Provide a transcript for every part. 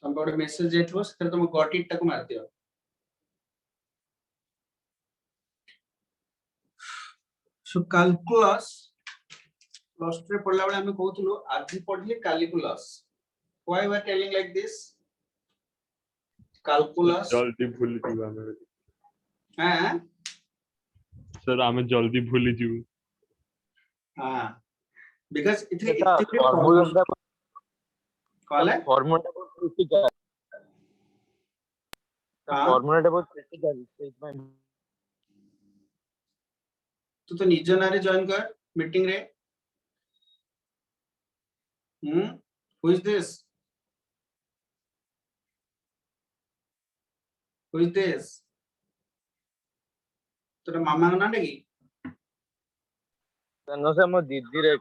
तुम गोटे मेसेज जाइथिबो से तुम गॉट इट टाको मार दियो। सो कैलकुलस प्लस 2 रे पढ़ला बेले हमें कहउथलो आज पढ़ले calculus. Why we are telling like this? Calculus जल्दी भूल जीवा हमें हां सर हमें जल्दी भूल जीव। हां बिकॉज़ इतने बेटा फॉर्मूला कहले फॉर्मूला बहुत क्रिटिकल हां फॉर्मूला बहुत क्रिटिकल स्टेटमेंट। तू तो निज नारे जॉइन कर मीटिंग रे। Who is this? Who is this? तोर मामा ना की तनो से मो दीदी रे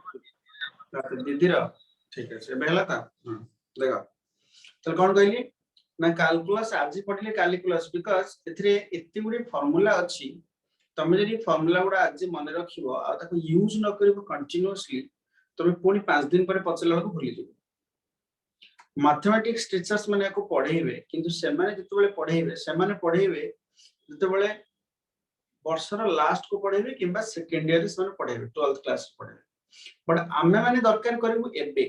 दीदी रो ठीक है से बेहला था। देखो तो कौन कहली ना कैलकुलस आज पढ़ले कैलकुलस बिकॉज़ एथरे एत्ते गुडी फार्मूला अछि। तमे जदी फार्मूला गुडा आज मन रखिबो आ ताको यूज न करिबो कंटीन्यूअसली तमे पुनी 5 दिन पर पचला को भूली जिवो। मैथमेटिक्स टीचर्स माने को पढेइबे किंतु से माने जते बेले पढेइबे से माने पढेइबे जते बेले वर्षर लास्ट को पढेइबे किंबा सेकेंड ईयर से माने पढेइबे 12th क्लास पढेइबे बट आमे माने दरकार करिवो एबे।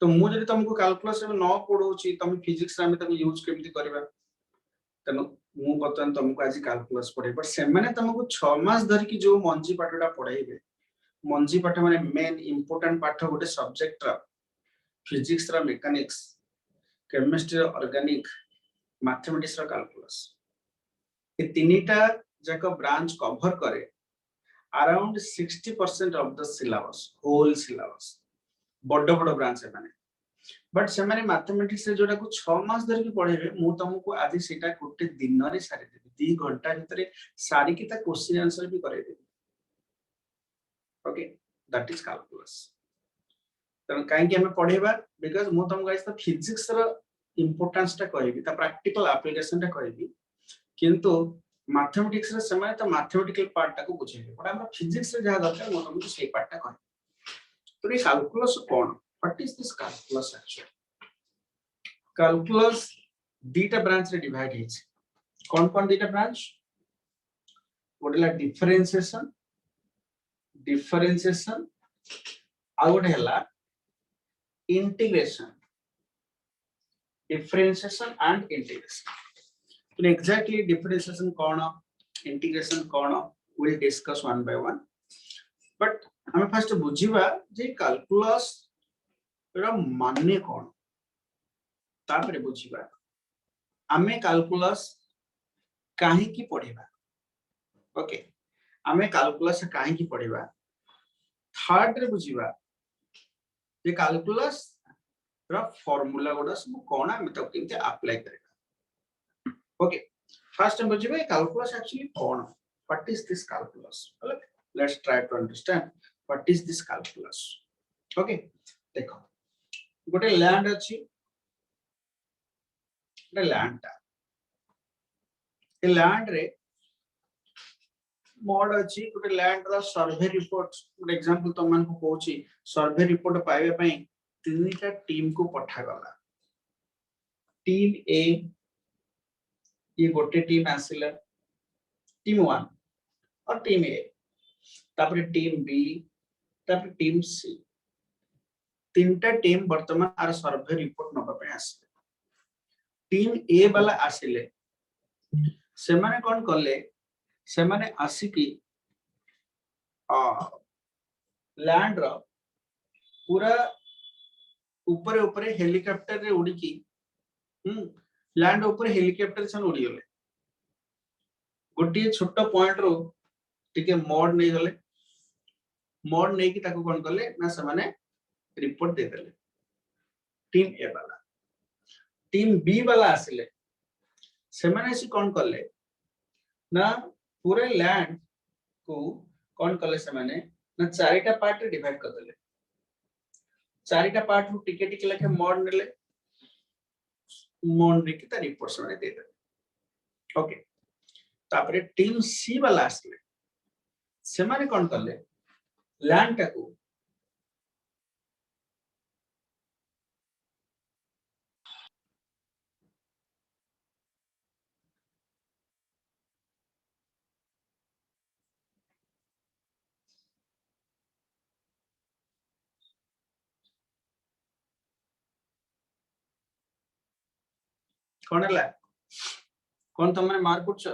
तो मु जदी तुमको कैलकुलस में न पढौची तुम फिजिक्स रे तुम यूज केमति करबा तनो मु बतन तुमको आज कैलकुलस पढे बट से माने तुमको 6 मास धर की जो मंजी पाठटा पढाइबे मंजी पाठ माने मेन इंपोर्टेंट पाठ गोटे सब्जेक्ट रा फिजिक्स रा मेकानिक्स केमिस्ट्री रा ऑर्गेनिक मैथमेटिक्स रा कैलकुलस ए तीनटा जाको ब्रांच कवर करे around 60% of the syllabus whole syllabus बड़ बड़ ब्रांच है माने बट से माने मैथमेटिक्स रे जोटा को 6 मास धर के पढेबे मु तुमको आज सेटा गोटे दिन रे सारी देबी 2 घंटा भीतर सारी की ता क्वेश्चन आंसर भी करे देबी। Okay that is calculus. तन काहे कि हमें पढेबा बिकॉज़ मु तुमको आज फिजिक्स रा इंपोर्टेंस ता कहबी ता प्रैक्टिकल एप्लीकेशन ता कहबी किंतु मैथमेटिक्स रे समय तो मैथमेटिकल पार्ट ता को बुझेबे बट हम फिजिक्स रे जहा दरकार मु तुमको सेही पार्ट ता कहबी। तो ये कैलकुलस कोन what is this calculus actually? Calculus दीटा ब्रांच रे डिवाइड हिच कौन दीटा ब्रांच गोटेला डिफरेंशिएशन आ गोटे हला इंटीग्रेशन डिफरेंशिएशन एंड इंटीग्रेशन। तो एग्जैक्टली डिफरेंशिएशन कौन इंटीग्रेशन कौन will discuss one by one but हमें फर्स्ट बुझीबा जे कैलकुलस रा माने कौन तापरे बुझीबा आमे कैलकुलस काहे की पढिबा। ओके आमे कैलकुलस काहे की पढिबा थर्ड रे बुझीबा जे कैलकुलस रा फार्मूला गोडा सब कोन आमे तो केमते अप्लाई करबा। ओके फर्स्ट हम बुझीबा कैलकुलस एक्चुअली कोन what is this calculus let's try to understand what is this calculus. Okay देखो गोटे लैंड अछि लैंड टा ए लैंड रे मोड अछि गोटे लैंड रा सर्वे रिपोर्ट गोटे एग्जांपल तो मन को कहूची सर्वे रिपोर्ट पाइबे पई तीनटा टीम को पठा गला। टीम ए ये गोटे टीम आसिला टीम 1 और टीम ए तापर टीम बी तापर टीम सी तीनटा टीम वर्तमान आर सर्वे रिपोर्ट नबा पे आसिले। टीम ए वाला आसिले से माने कोन करले से माने आसिकी लैंड रो पूरा ऊपर ऊपर हेलीकॉप्टर रे उड़ी की लैंड ऊपर हेलीकॉप्टर से उड़ी गले गोटे छोट पॉइंट रो टिके मोड नहीं गले मोड नहीं की ताको कोन करले ना से माने रिपोर्ट दे देले टीम ए वाला। टीम बी वाला आसिले से माने सी कोन करले ना पूरे लैंड को कोन करले से माने ना चारिटा पार्ट रे डिवाइड कर देले चारिटा पार्ट रो टिके टिके लेके मोड नेले मोड ने की ता रिपोर्ट से माने दे देले। ओके तापरे टीम सी वाला आसिले से माने कोन करले लैंड टाको कोन हला कोन तुम माने मार्क पुछ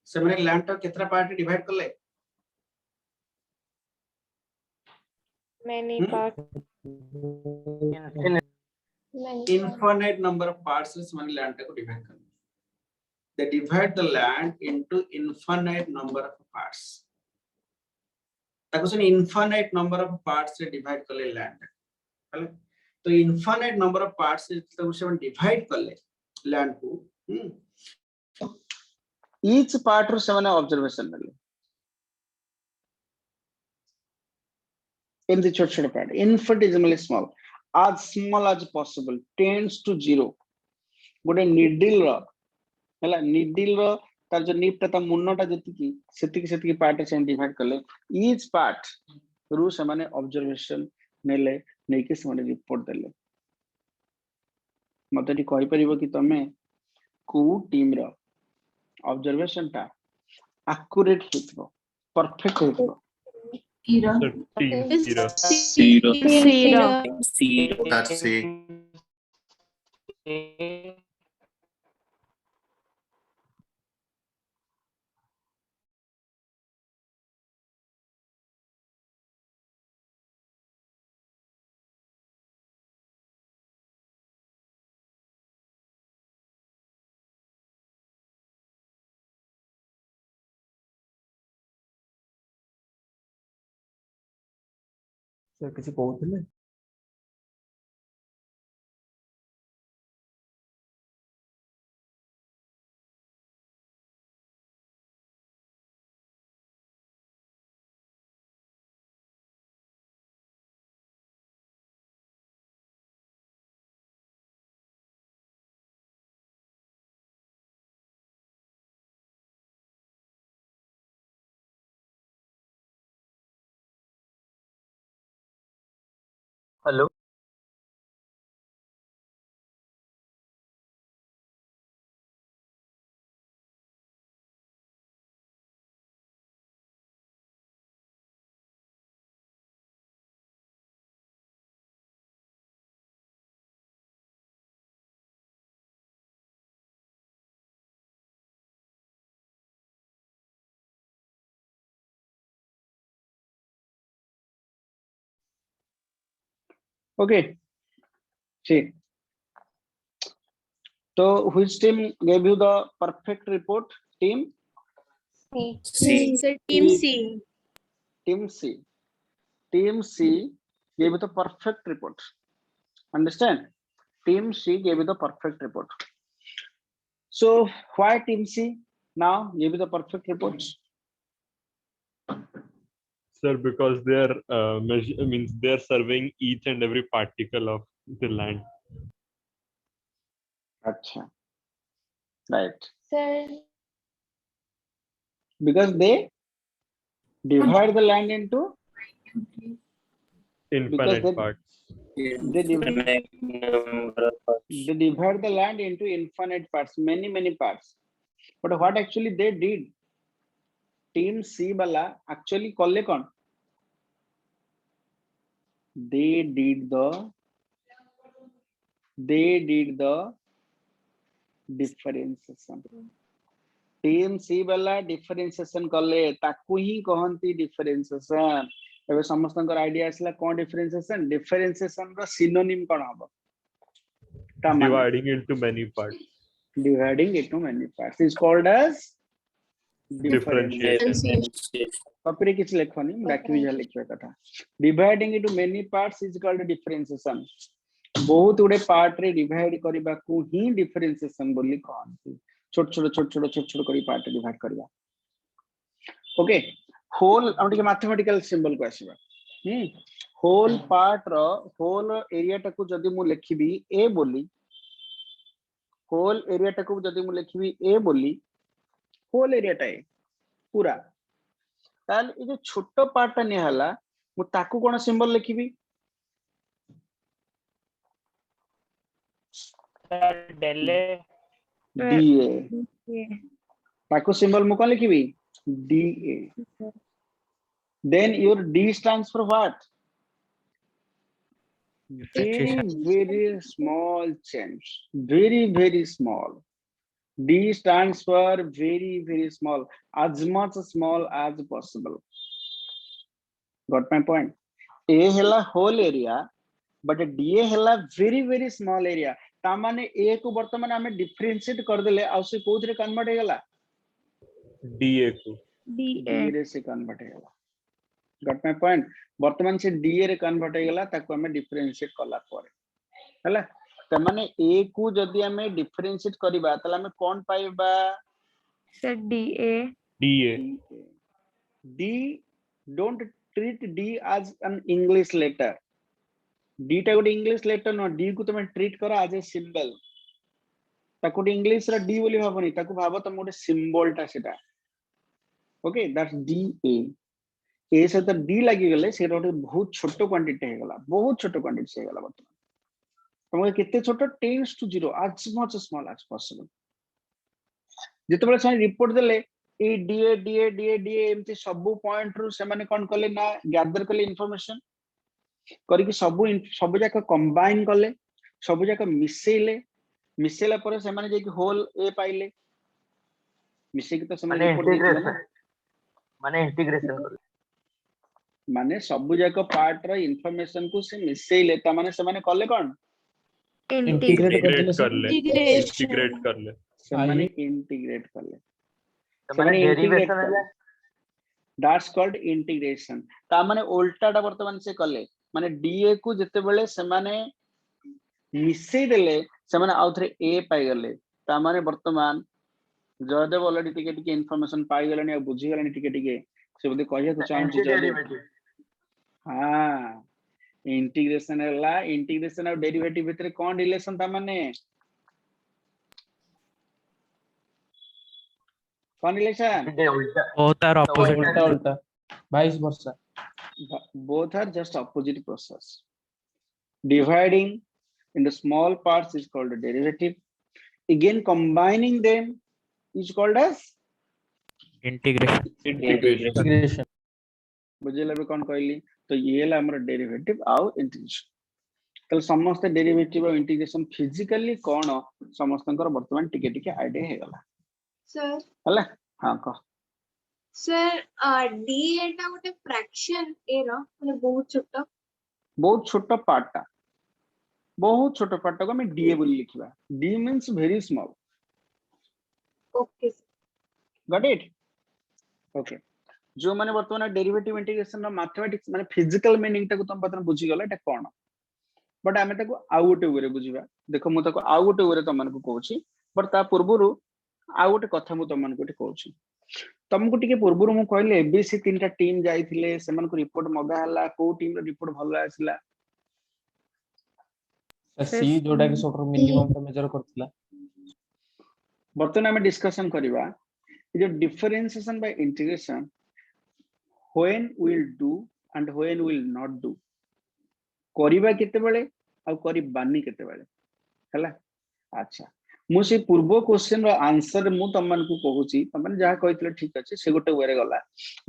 से माने लैंड टा केतरा पार्ट डिवाइड करले Many Hmm? parts. infinite number of parts से माने लैंड को डिवाइड करले they divide the land into infinite number of parts ताको से infinite number of parts से डिवाइड करले लैंड हला तो infinite number of parts से ताको से डिवाइड करले लैंड को each part रो से माने ऑब्जर्वेशन ले in the छोटे part infinitesimally small as possible tends to zero गोटे निडल रो हला निडल रो तार जो निप ता मुन्नटा जति सेति पार्ट से डिवाइड करले ईच पार्ट रु से माने ऑब्जर्वेशन नेले नै के से माने रिपोर्ट देले मते टी कहि परिबो कि तमे को टीम रो ऑब्जर्वेशन टा एक्यूरेट हितबो परफेक्ट हितबो Sir, team zero. Zero. That's C. Sir किसी कहूଥିଲେ Hello. okay see so which team gave you the perfect report team Sir, team C. team C gave you the perfect report understand team C gave you the perfect report so why team C now gave you the perfect report Sir, because they're means they're surveying each and every particle of the land. acha right Sir, because they divide the land into Infinite they- parts. they divide the land into infinite parts many parts but what actually they did team C bala actually कले कौन they did the differentiation team C bala differentiation कले ताकू ही कहंती differentiation एबे समस्तनकर idea आसला कोन differentiation रो synonym कोन हबो Dividing into many parts. dividing into many parts is called as Differentiation. Copy किछ लेखनी बाकी भी जा लिखिया कथा dividing into many parts is called differentiation बहुत उडे पार्ट रे डिवाइड करबा को ही डिफरेंशिएशन बोली कहंती छोट छोट करी पार्ट डिवाइड करबा ओके होल हम टिके मैथमेटिकल सिंबल को आसीबा होल पार्ट रो होल एरिया टाको जदी मु लिखिबी ए बोली होल एरिया टाको जदी मु लिखिबी ए बोली होल एरिया टाए पूरा ताल ए जो छोट पार्ट ने हला मु ताकू कोन सिंबल लिखिबी Delle. DA ताकू सिंबल मु कोन लिखिबी DA then your D stands for what very small change, very small. D stands for very small, as much small as possible. Got my point? A hela whole area, but DA hela very small area. ता माने A को वर्तमान हमें differentiate कर देले आ से कोथरे convert हे गला DA को DA रे से कन्वर्ट हे गला. Got my point? वर्तमान से DA रे कन्वर्ट हे गला ताको हमें डिफरेंशिएट कला परे हला. त माने A को जदी हमें डिफरेंशिएट करबा तला हमें कोन पाइबा sir DA D. Don't treat D as an English letter. D टा गोटे इंग्लिश लेटर न D को तुम ट्रीट करो एज ए सिंबल. ताको इंग्लिश रा D बोली भाबनी ताको भाबो तुम गोटे सिंबल टा सेटा. Okay that's DA. ए से तो D लागि गेले से गोटे बहुत छोटो क्वांटिटी हे गला, बहुत छोटो क्वांटिटी से गला. वर्तमान तुमके कितने छोटो tends to 0 as much small as possible. जेतबेले से रिपोर्ट देले ए DA एमती सब पॉइंट रु से माने कोन कले ना गैदर कले इंफॉर्मेशन करिक सब जाक कंबाइन कले, सब जाक मिसेला पर से माने जे कि होल ए पाइले मिसे कि तो से माने रिपोर्ट देले माने इंटीग्रेशन कर माने सब जाक पार्ट रा इंफॉर्मेशन को से मिसेले ता माने से माने कले कोन इंटीग्रेट कर ले से माने इंटीग्रेट करले. माने डेरिवेशन है दैट्स कॉल्ड इंटीग्रेशन. ता माने उल्टाटा वर्तमान से कले माने DA को जते बेले से माने मिसै देले से माने आउथरे A पाई गले. ता माने वर्तमान जयदेव ऑलरेडी टिके इंफॉर्मेशन पाई गलेनी आ बुझी गलेनी टिके से बदे कहिया तो चाहू डेरिवेटिव. हां इंटीग्रेशन हला. इंटीग्रेशन और डेरिवेटिव भितर कोन रिलेशन ता माने कोन रिलेशन both are opposite उल्टा vice versa. Both are just opposite process. Dividing into small parts is called a derivative. Again, combining them is called as Integration. बुझे लबे कौन कहली तो ये ला हमर डेरिवेटिव आउ इंटीग्रेशन. तल समस्त डेरिवेटिव और इंटीग्रेशन फिजिकली कोन समस्तनकर वर्तमान टिके आईडिया हे गला. सर हला हां कह सर D एटा गोटे फ्रैक्शन ए रो माने बहुत छोटा पार्टा बहुत छोटा पार्टा को हमें DA बोली लिखिबा. D means very small. Okay got it. Okay जो माने वर्तमान डेरिवेटिव इंटीग्रेशन रो मैथमेटिक्स माने फिजिकल मीनिंग ता को तुम पतन बुझी गला एटा कोन बट हमें ताको आउ गोटे वे बुझिबा. देखो मु ताको आउ गोटे वे तुम मानको कहूची बट ता पूर्वरु आउ गोटे कथा मु तुम मानको कहूची. तुमको टिके पूर्वरु मु कहले एबीसी तीनटा टीम जाइथिले सेमान को रिपोर्ट मगा हला को टीम रो रिपोर्ट भलो आसिला सी जोडा के सोटर मिनिमम पे मेजर करथिला. बर्तन हमें डिस्कशन करिबा जो differentiation bye integration when will do and when will not do करिबा केते बेले आ करिबानी केते बेले हला. अच्छा मु से पूर्व क्वेश्चन रो आंसर मु तमन को कहूची तमन जहा कहितले ठीक अछि से गोटे वे गला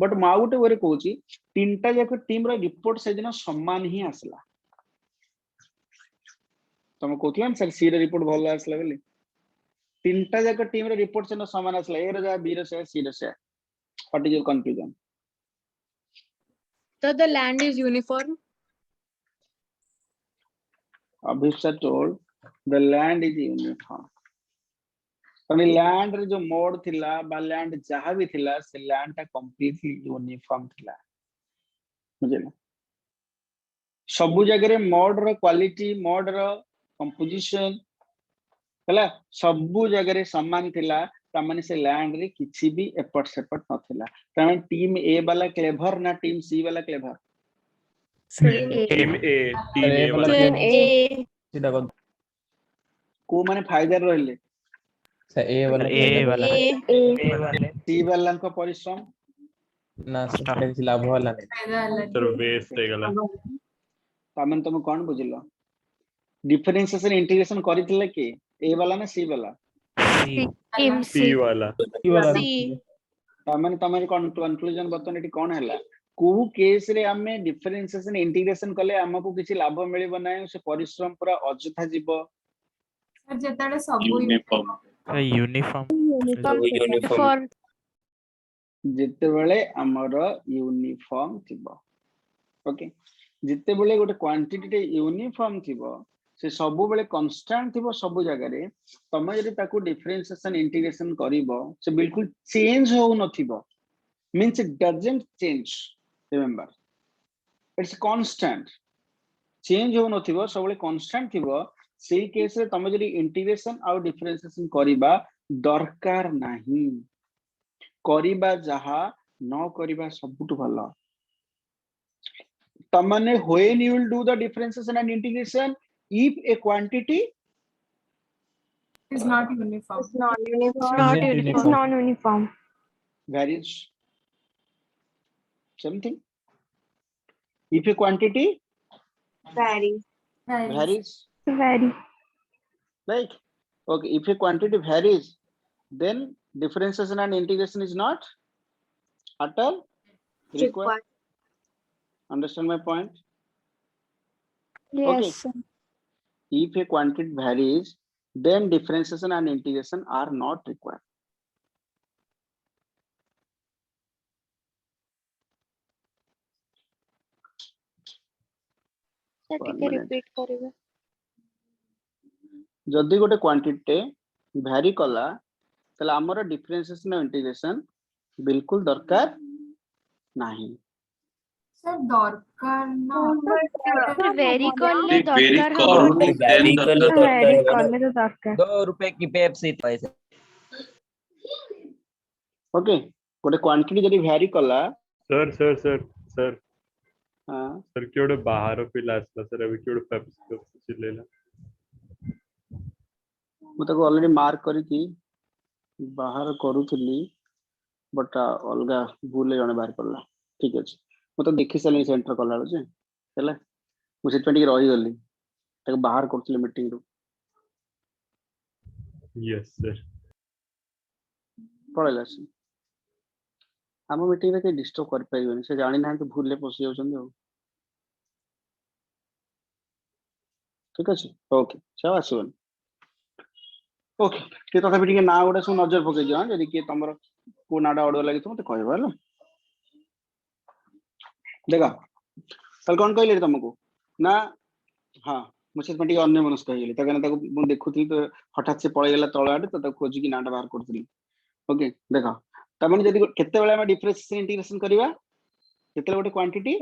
बट मा गोटे वे कहूची तीनटा जाक टीम रो रिपोर्ट से दिन समान ही आसला. तुम कहतला सर सी रे रिपोर्ट भलो आसला बेले तीनटा जाक टीम रो रिपोर्ट से समान आसला. ए रो जा बी रो से सी रो से what is your conclusion. So the land is uniform. Abhisha told the land is uniform. तने लैंड रे जो मोड थिला बा लैंड जहा भी थिला से लैंड ता कंप्लीटली यूनिफॉर्म थिला. बुझले सब जगह रे मोड रो क्वालिटी मोड रो कंपोजिशन हला सब जगह रे समान थिला. ता माने से लैंड रे किछि भी एपट सेपट न थिला. ता टीम ए वाला क्लेवर ना टीम सी वाला क्लेवर. टीम ए वाला सीधा को को माने फायदा रहले से ए वाला सी वाला को परिश्रम ना से किसी लाभ वाला नहीं तर वेस्ट हे गला. तामन तुम कोन बुझिलो डिफरेंशिएशन इंटीग्रेशन करितले के ए वाला ना सी वाला सी वाला तामन तमरे कंक्लूजन बतन एटी कोन हैला को केस रे हमें डिफरेंशिएशन इंटीग्रेशन कले हमको किछि लाभ मिलिबो नै से परिश्रम पूरा अଯଥା जीव सर जेताले सब यूनिफॉर्म जेते बेले हमर यूनिफॉर्म थिबो ओके जेते बेले गोटे क्वांटिटी टे यूनिफॉर्म थिबो से सब बेले कांस्टेंट थिबो सब जगह रे तमे यदि ताको डिफरेंशिएशन इंटीग्रेशन करिवो से बिल्कुल चेंज हो नथिबो means it doesn't change remember it's constant change हो नथिबो सब बेले कांस्टेंट थिबो सेही केस रे तमे जदि इंटीग्रेशन आउ डिफरेंशिएशन करिबा दरकार नाही करिबा जहा न करिबा सबुट भलो तमने when you will do the differentiation and integration if a quantity is not uniform. It's not uniform. Not uniform. It's non-uniform. varies something if a quantity Varies. varies Vary. right okay if a quantity varies then differentiation and integration is not at all required Required. understand my point Yes. Okay. sir. if a quantity varies then differentiation and integration are not required Sir, One ଟିକେ minute. repeat करिवे. जदि गोटे quantity Bhairi कला तले हमर differentiation और integration बिल्कुल दरकार नाही सर दरकार ना Vary करले Very दरकार करो, हबो. then the- Vary करले तो दरकार. ₹2 की पेप्सी पैसे ओके गोटे क्वांटिटी जदि भैरी कला सर सर सर सर हां सर कियोडे बाहर पिला आसला सर अभी कियोडे पेप्सी चिलेला मु ताको ऑलरेडी मार्क करी थी बाहर करूथली बट अलगा भूल जने बाहर करला ठीक अछि मु तो देखि सले सेंटर कला जे हैला मु सेट पे रही गली ताको बाहर करथले मीटिंग रो यस सर पळेला से हम मीटिंग रे के डिस्टर्ब कर पाइबनी से जानि ना तो भूल ले पसी जाउछन जो ठीक अछि ओके सब आसुन ओके के तथा भी ना गोटे सब नजर पके दियो जदि के तमरो को नाडा ऑर्डर लागि तो मते कहबा हला देखा कल कोन कहले तुमको ना हां मुझे पटी अन्य मनस कहले त कने ताको मु देखुथि तो हठात से पळे गेला तळ आडे तो ताको खोजि कि नाडा बाहर करथि ओके देखा तमने जदि केते बेला में डिफरेंशिएशन इंटीग्रेशन करबा केते गोटे quantity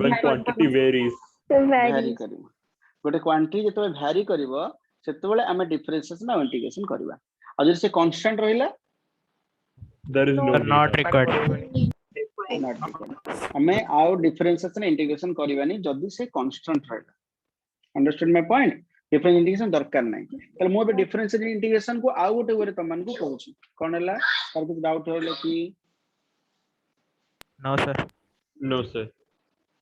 when quantity varies Bhairi करबा गोटे क्वांटिटी जते भैरी करबो सेते बेले हमें डिफरेंशिएशन और इंटीग्रेशन करबा आ जदि से कांस्टेंट रहिला there is no Not need. required. हमें आउ डिफरेंशिएशन इंटीग्रेशन करबानी जदि से कांस्टेंट रहिला understand my point difference integration दरकार नाही तले मो बे डिफरेंशियल इंटीग्रेशन को आउ गोटे वे तमन को कहूची कोन हला तार कुछ डाउट होले कि No, sir. No sir.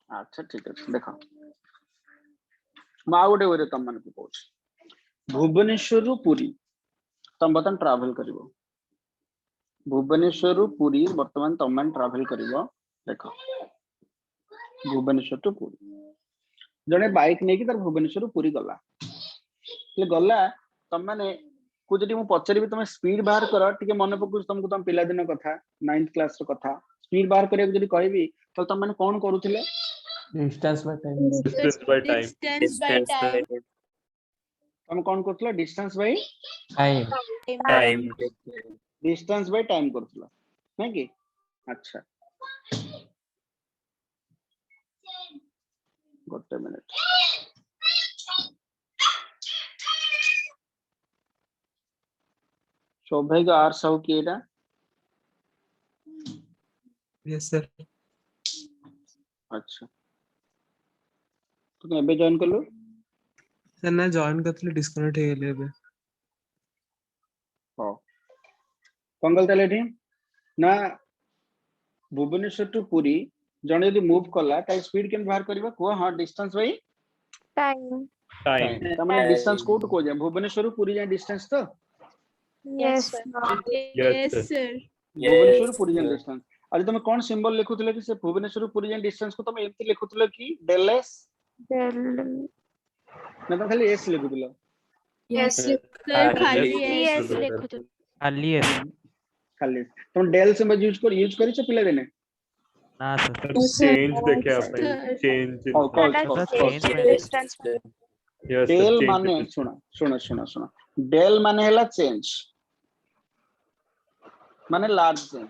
अच्छा ठीक है देखो मा गोटे वे तमन को कहूची भुवनेश्वर रु पुरी तम बतन ट्रैवल करिवो भुवनेश्वर रु पुरी वर्तमान तमन ट्रैवल करिवो देखो भुवनेश्वर टू पुरी जने बाइक नेकी तार भुवनेश्वर रु पुरी गला ले गला तम माने को जदि मु पचरी भी तुम स्पीड बाहर कर टिके मन पकु तुमको तुम पिला दिन कथा 9th क्लास रो कथा स्पीड बाहर करे जदि कहबी तो तुम माने कोन करूथिले Distance by time. Distance by time. Distance by time. तुम कोन करथला distance by Time. time. Distance by time करथला नै कि अच्छा गोटे मिनिट सौभाग्य आर सब केरा Yes, sir. अच्छा तुम एबे जॉइन करलो सर ना जॉइन करथले डिस्कनेक्ट हे गेले बे हो कंगल तलेठी ना भुवनेश्वर टू पुरी जने यदि मूव कला ताई स्पीड केन बाहर करबा को हां डिस्टेंस भाई Time. Time. तमने डिस्टेंस कोट को जाय भुवनेश्वर टू पुरी जाय डिस्टेंस तो Yes. Yes sir. Bhubaneswar Puri जाय डिस्टेंस आज तुम कौन सिंबल लिखुथिले कि से भुवनेश्वर पुरी जे डिस्टेंस को तुम एमती लिखुथिले कि del s ना तुम खाली s लिखुथिलो Yes. सर खाली एस S लिखुଛୁ खाली है खाली तुम del सिंबल यूज करिछ पिले दिने ना सर change देखे आपण change हो कौन sir change change distance yes sir del change माने in सुना del माने हैला चेंज माने लार्ज चेंज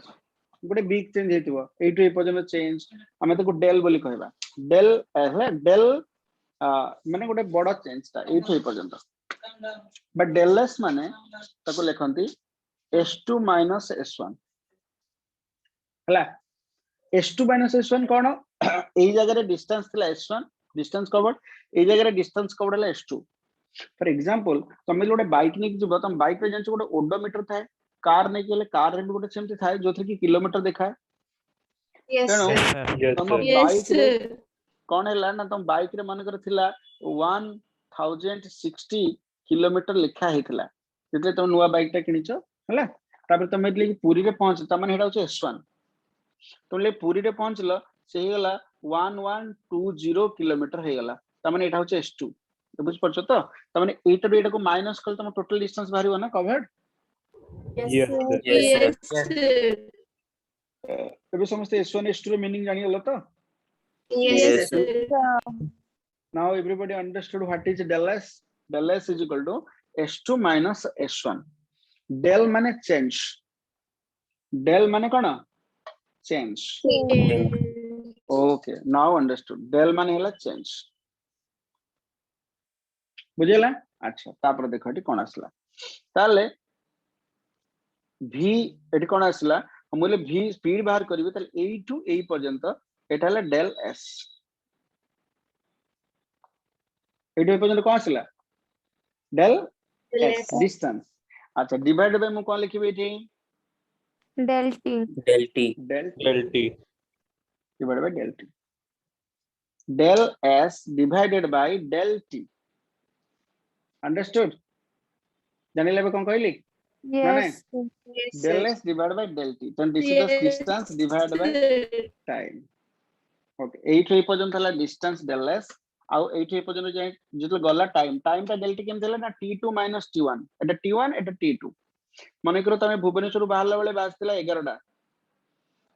गोटे बिग चेंज हेतिबो एटु ए पर्यंत चेंज हमें तो del बोली कहबा del है del माने गोटे बड़ चेंज ता एटु ए पर्यंत बट del s माने ताको लिखंती s2 minus s1 हला s2 minus s1 कोन एई जगह रे डिस्टेंस थिला s1 डिस्टेंस कवर्ड एई जगह रे डिस्टेंस कवर्ड हला s2 फॉर एग्जांपल तुम गोटे बाइक नै जब तुम बाइक रे जानछ गोटे ओडोमीटर थाए कार नै गेले कार रे गोटे सेमति थाए जोथे कि किलोमीटर देखाए यस तेणु सर yes तुम sir बाइक रे कोन हैला ना तुम बाइक रे मन कर थिला 1060 किलोमीटर लिखा हेतिला जेते तुम नुवा बाइक ता किनिछ हला तापर तुम एतले पुरी रे पहुंच त माने हेडा होछ s1 तुम ले पुरी रे पहुंचलो से हे गला 1120 किलोमीटर हे गला त माने एटा होछ s2 तो बुझ पड़छ तो त माने एटा रे एटा को माइनस कर तुम टोटल डिस्टेंस बाहरिबो ना कवर्ड yes sir यस तबे समस्त s1 s2 रे मीनिंग जानि हलो तो yes now everybody understood what is del s. Del s is equal to s2 minus s1. Del माने change. Del माने कोन change. Okay, now understood. Del माने हला change. बुझेला अच्छा तापर देखो एटी कोन आसला ताले v एटी कोन आसला हमले v स्पीड बाहर करबे ताले a टू a पर्यंत एटा हला del s एटी पर्यंत कोन आसला del s distance अच्छा डिवाइड बाय मु कोन लिखिबे eighty del t del del t divided by del t del s divided by del t understood जानि लेबे कोन कहली yes del s divided by del t then this is the distance divided by time okay 8 पर्यंत हला distance del s आउ 8 पर्यंत जे जतले गला time ता del t केम देला ना t2 minus t1 एटा t1 एटा t2 माने करो तमे भुवनेश्वर बाहरला बेले बाजतिला 11 टा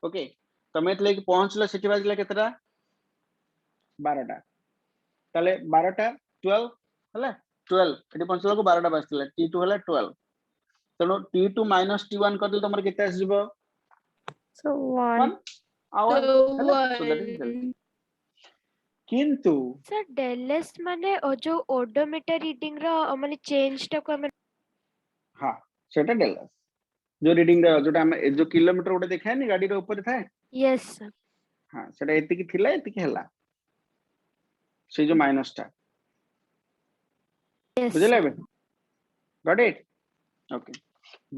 ओके तमे एतले पहुंचला सिटी बाजला केतरा 12 टा ताले 12 टा 12 हला 12 एटी पहुंचला को 12 टा बाजतिला t2 हला 12 तनो t2 minus t1 कर दे तमर केते आसीबो so 1 आवर हला so that is del t किंतु सर डेलएस माने जो ओडोमीटर रीडिंग रो माने चेंज टा को हमें हां सेटा del s जो रीडिंग जोटा हम जो किलोमीटर उडे देखाय नि गाडी रो ऊपर थाए यस सर हां सेटा एति की थिला एति की हला से जो माइनस टा यस बुझले बे got it okay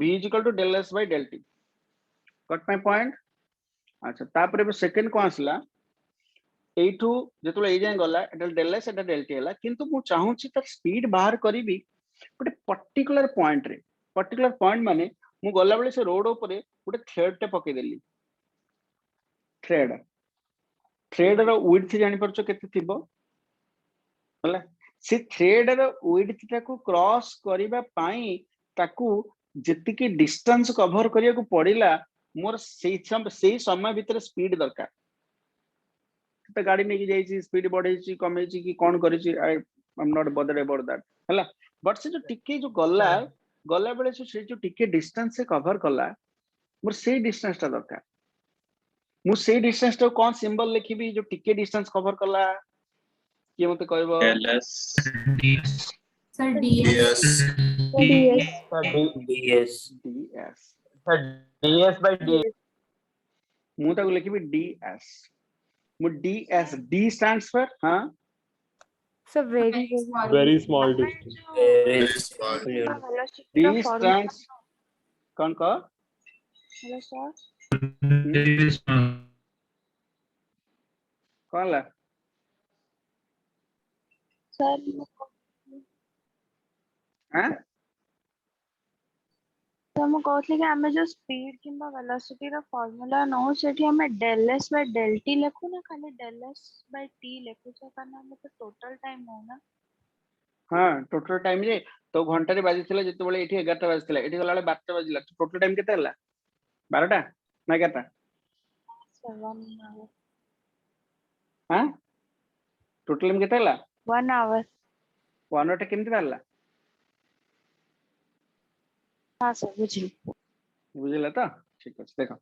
v is equal to del s by del t got my point अच्छा तापर सेकंड को आसला एठू जेतले ए जाय गला एटा del s एटा del t हला किंतु मु चाहू छी त स्पीड बाहर करबी गोटे पर्टिकुलर पॉइंट माने मु गला बेले से रोड ऊपर गोटे थ्रेड टे पके देली थ्रेड रो विड्थ जानि परछो केते थिबो हला से थ्रेड रो विड्थ टा को क्रॉस करिबा पाई ताकू जेतिकी डिस्टेंस कवर करिया को पड़िला मोर सेही समय भीतर स्पीड दरकार तो गाड़ी नहीं जाई स्पीड बढ़े कमे कि कौन कर आई am not bothered about that हला बट से जो टिके जो गला बेले से जो टिके डिस्टेंस से कवर कला मोर से डिस्टेंस ता दरकार मु से डिस्टेंस तो कौन सिंबल लिखिबी जो टिके डिस्टेंस कवर कला कि मते कहबो Sir, DS. ds ds by d मु ताको लिखिबी ds मु ds d stands for हां so very very small distance d stands कौन का hello sir कौन ला sir हां तो हम कहते कि आमे जो स्पीड किंबा वेलोसिटी रो फार्मूला नो सेठी हमें del s by del t लिखू ना खाली del s by t लिखू छ कारण हमें तो टोटल टाइम हो ना हाँ टोटल टाइम जे तो घंटा रे बाजी थिला जते बेले एठी 11टा बाजी थिला एठी गला बेले 12टा बाजिला टोटल टाइम केते हला 12टा ना 11टा 1 hour हां टोटल टाइम केते हला 1 hour 1 टा केमति बाहरला हां सर बुझी बुझिला तो ठीक अछि देखो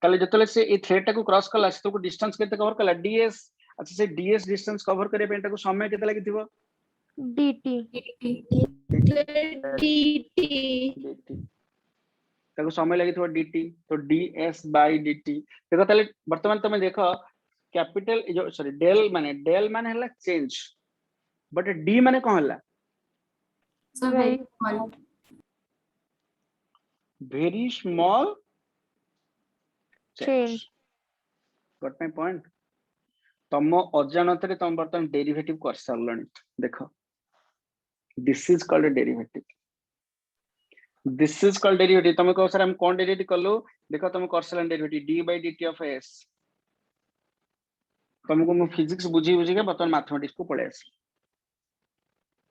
ताले जतले से ए थ्रेड टा को क्रॉस कला से तो डिस्टेंस केते कवर कला ds अच्छा से ds डिस्टेंस कवर करे पे को समय केते लागि थिबो dt dt ताको समय लागि थिबो dt तो ds बाय dt देखो ताले वर्तमान तमे देखो कैपिटल जो सॉरी डेल माने हला चेंज बट d माने कोन हला So very small. very small change got my point तम अजानतरे तम वर्तमान डेरिवेटिव कर सरलणी देखो this is called a derivative तमे कहो सर हम कोन डेरिवेटिव करलो देखो तमे कर सरलन derivative d by dt of s तुमको मु फिजिक्स बुझी बुझी के वर्तमान मैथमेटिक्स को पळे आसी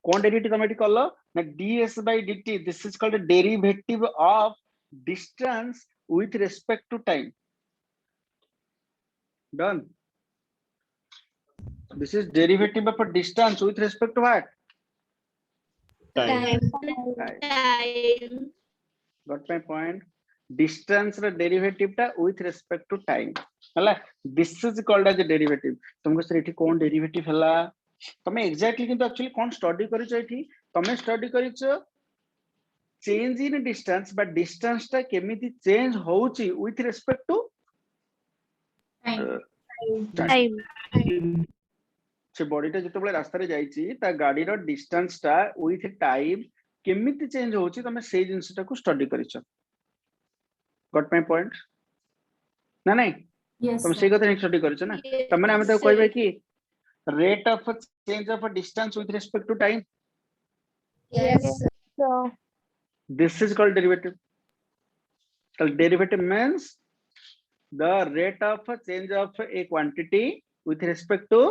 कोन डेरिवेटिव तमे करलो ना ds by dt this is called a derivative of distance with respect to time done this is derivative of a distance with respect to what time. got my point distance रे derivative टा with respect to time हला this is called as a derivative तुमको sir एठी कोन derivative हला तमे exactly किंतु actually कोन study करिछ एठी तमे study करिछ change in distance but distance टा केमिति चेंज होउची with respect to time से बॉडीटा जतबेले रास्ता रे जाईची ता गाडी रो डिस्टेंस टा विथ टाइम केमिति चेंज होची तमे से जिंसटा को स्टडी करिछ गॉट माय पॉइंट ना नहीं Yes. तुम sir. से कथा स्टडी करिछ ना तमने हम तो कहबे कि rate of change of a distance with respect to time Yes. so this is called derivative so derivative means the rate of change of a quantity with respect to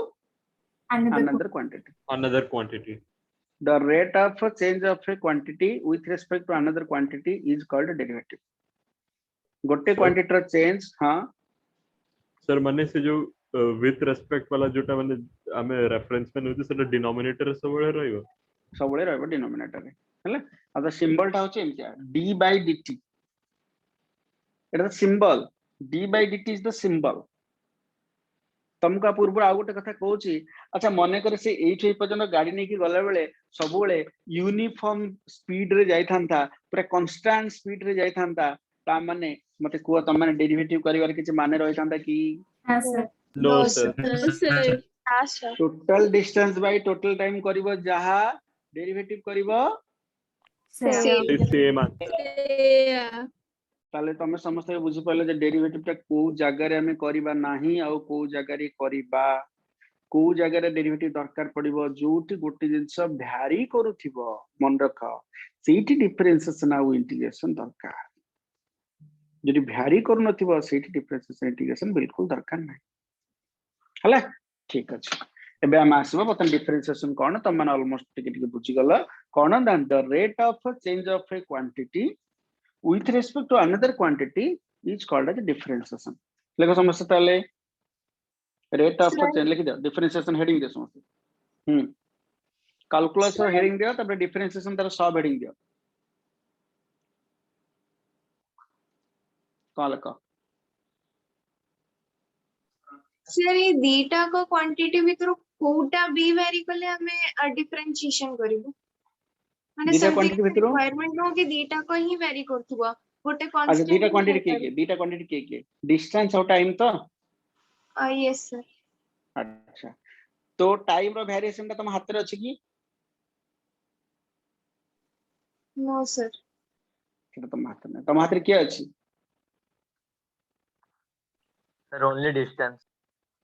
another quantity Another quantity. the rate of change of a quantity with respect to another quantity is called a derivative गोटे quantity रो change हां sir माने से जो with respect वाला जोटा माने हमें reference में नउती सेटा डिनोमिनेटर सबले रहइबो सबले रहबो डिनोमिनेटर रे हला अब सिंबल टा होचे एमतिया d by dt it is the symbol d by dt is the symbol तुमका पूर्व आ गोटे कथा कहूची अच्छा मने करे से एठी पर्यंत गाड़ी नै कि गला बेले सब बेले यूनिफॉर्म स्पीड रे जाई थांता पूरा कांस्टेंट स्पीड रे जाई थांता ता माने मते को त माने डेरिवेटिव करिवार किछ माने रहि थांता कि Yes, sir. No, sir. हां sir total distance by total time करिवो जहा डेरिवेटिव करिवो Same. Same. ताले तमे समस्त बुझी पाले जे डेरिवेटिव टा को जगह रे हमें करिबा नाही आ को जगह रे करिबा को जगह रे डेरिवेटिव दरकार पड़िबो जोटी गोटे जिंस भ्यारी करूथिबो मन रख सेठी डिफरेंशिएशन आ इंटीग्रेशन दरकार जदि भ्यारी करू नथिबो सेठी डिफरेंशिएशन इंटीग्रेशन बिल्कुल दरकार नै हला ठीक अछि एबे हम आसीबो बतन डिफरेंशिएशन कोन त मन ऑलमोस्ट टिके बुझी गला कोन the rate of change of a quantity with respect to another quantity is called as differentiation लेको समझते ताले rate of change लिख दो differentiation heading दे समझते कैलकुलस रो हेडिंग दियो तब differentiation तार सब हेडिंग दियो कॉल का सर ये दीटा को क्वांटिटी भीतर कोटा बी वेरी कले हमें डिफरेंशिएशन करिवो माने दीटा सर क्वांटिटी भितर रिक्वायरमेंट हो कि दीटा को ही वेरी करथुबो गोटे अच्छा कांस्टेंट दीटा क्वांटिटी के डिस्टेंस और टाइम तो यस सर अच्छा तो टाइम रो वेरिएशन ता तुम हाथ रे अछि कि नो सर सेटा तुम हाथ रे के अछि Sir, only distance.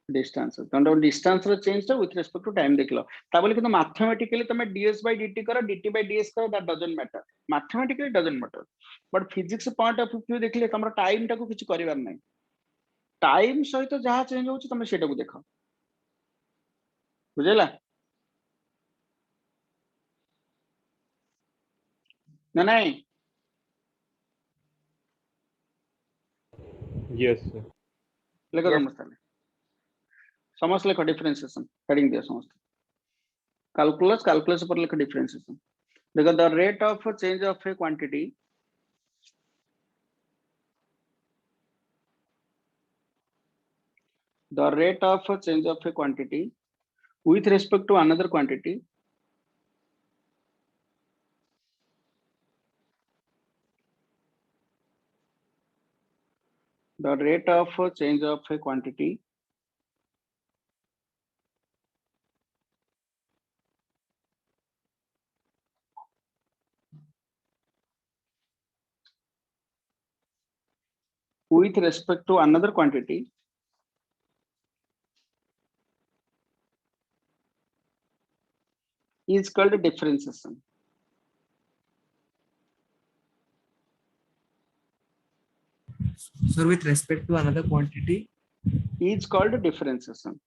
डिस्टेंस तो डिस्टेंस रो change with respect to time देखलो ता बोले कि मैथमेटिकली तुम ds by dt करो dt by ds करो that doesn't matter mathematically doesn't matter but physics point of view देखले तुम टाइम टाको किछ करिवार नै टाइम सहित जहाँ चेंज होची तुम सेटा को देखो बुझेला ना नहीं yes sir लेखो Yes. समझता समझ लेखो डिफरेंशिएशन हेडिंग दिया समझ कैलकुलस कैलकुलस पर लेखो डिफरेंशिएशन देखो the rate of change of a quantity the rate of change of a quantity with respect to another quantity the rate of change of a quantity with respect to another quantity is called differentiation. Sir, with respect to another quantity, Is called differentiation.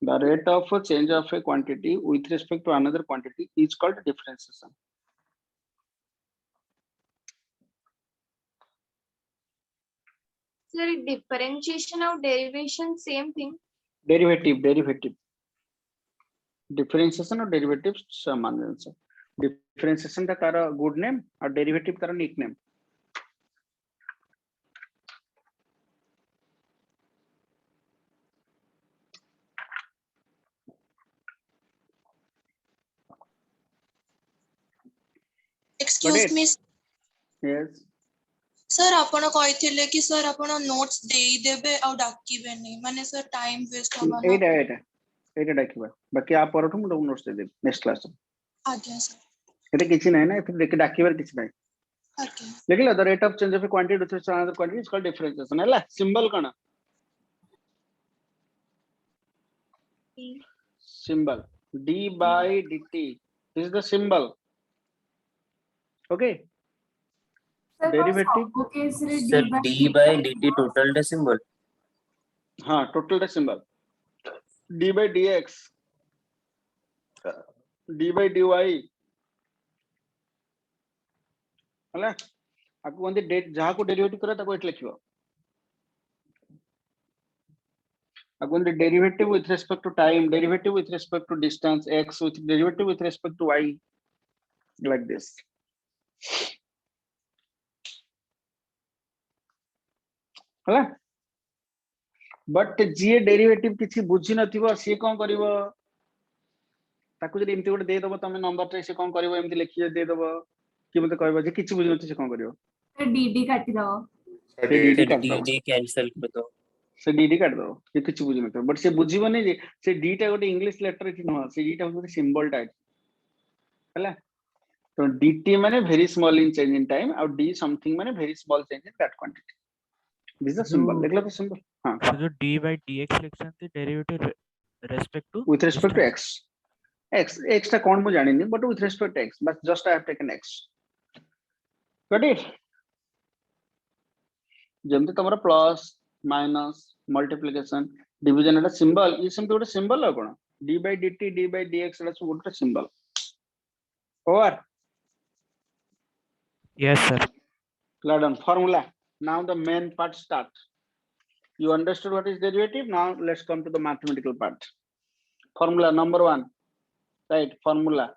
The rate of change of a quantity with respect to another quantity is called differentiation. Sir, differentiation और derivation same thing. Derivative. Differentiation और derivative समान है. Differentiation का तारा good name और derivative तारा nickname. Excuse me Yes. Sir आपण कहिथिले कि sir आपण notes देई देबे आ डाकिबेनी माने सर टाइम वेस्ट होबा ना एटा डाकिबा बाकी आप परठु मु नोट्स दे दे नेक्स्ट क्लास आज्ञा सर एटा किछि नै ना एटा डाकिबार किछि नै आज्ञा देखिला the rate of change of a quantity with respect to another quantity is called differentiation हैला सिंबल कोन symbol d by dt this is the symbol okay Sir, derivative uppercase रे Sir, D by D by dt total the symbol. हाँ total the symbol d by dx d by dy हैला आपको कोन दे जहां को derivative करा ताको एट लिखियो आपको कोन derivative with respect to time derivative with respect to distance x with derivative with respect to y like this हैला बट जी डेरिवेटिव किछि बुझी नथिबो से कोन करिवो ताकू जे एमती गोटे दे दबो तमे नंबर टे से कोन करिवो एमती लिखि दे दबो कि मते कहबो जे किछि बुझी नथि से कोन करिवो Sir, DD काटी दो. से dd काट दबो D cancel कर दो. से dd काट दबो से किछि बुझी नथि बट से बुझिबो नै जे से d टा गोटे इंग्लिश लेटर कि न से d टा गोटे सिंबल टाइप हैला तो dt माने very small in change in time और d समथिंग माने very small change in that quantity this is symbol देख लो तो सिंबल हां So जो d by dx लिखते हैं derivative respect to with respect to x टा कोन मु जानि नि but with respect to x बस just I have taken x got it जेमते तमरा प्लस माइनस मल्टीप्लिकेशन डिवीजन एटा सिंबल ई सिंपल गोटे सिंबल आ कोन d by dt d by dx एटा सब गोटे symbol over yes sir. Gladon formula. Now the main part start. You understood what is derivative. Now let's come to the mathematical part. Formula number 1. Right, formula.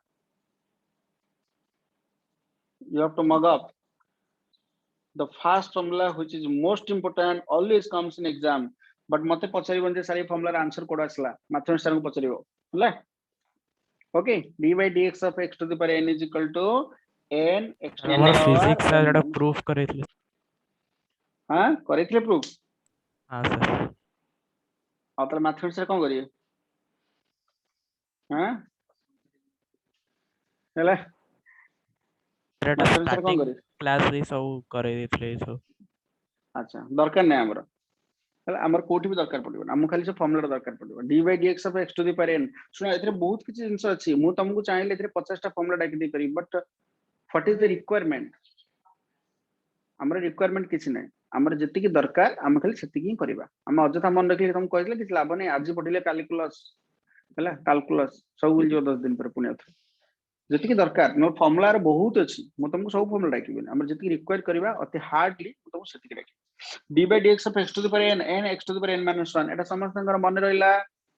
You have to mug up. The first formula which is most important always comes in exam. But mate pacharibo je sari formula answer koda asla. Mathematics sir ko pacharibo. Hala? Okay, d by dx of x to the power n is equal to n x to the हमारा power physics n सारा minus- proof करे थे. हाँ correctly proof हाँ sir. आप तो mathematics रे कोन करिए हाँ हेला एटा मैथमेटिक्स रे कोन starting करिए class रे सब करे थे सब. अच्छा दरकार नै हमरो हला हमर कोठी भी दरकार पड़िबो हम खाली से फार्मूला दरकार पड़िबो d by dx of x to the power n सुना एथरे बहुत किछि जिंस अछि मु तुमको चाहिले एथरे 50 टा फार्मूला डाकि दे करी but what is the requirement हमर रिक्वायरमेंट किछि नै हमर जति की दरकार हम खाली सेति की करबा हम अजथा मन रखले तुम कहले कि लाभ नै आज पढिले कैलकुलस हला कैलकुलस सब विल जो 10 दिन पर पुणे अथ जति की दरकार नो फार्मूला रे बहुत अछि मु तुमको सब फार्मूला डाकि हमर जति की रिक्वायर करबा अति हार्डली मु तुमको सेति की डाकि d by dx of x to the power n n x to the power n minus 1 eta समस्तनकर मन रहिला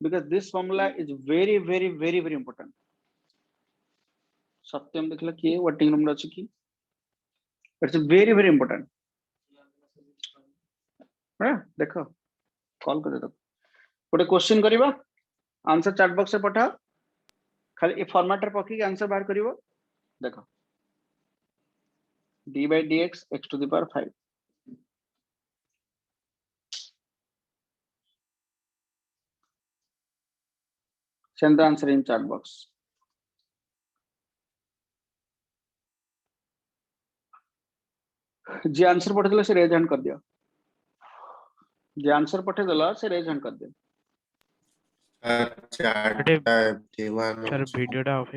because this formula is very very very very important सत्यम देखला कि वर्टिंग नंबर अछि कि इट्स वेरी वेरी इंपोर्टेंट हां देखो call कर दे गोटे क्वेश्चन करबा आंसर चैट बॉक्स से पठा खाली ए फॉर्मेट रे पकी आंसर बाहर करिवो देखो d by dx x to the power 5 send the answer in chat box जे आंसर पठे दिला से रेज हैंड कर दियो जे आंसर पठे दिला से रेज हैंड कर दियो सर वीडियोटा ऑफ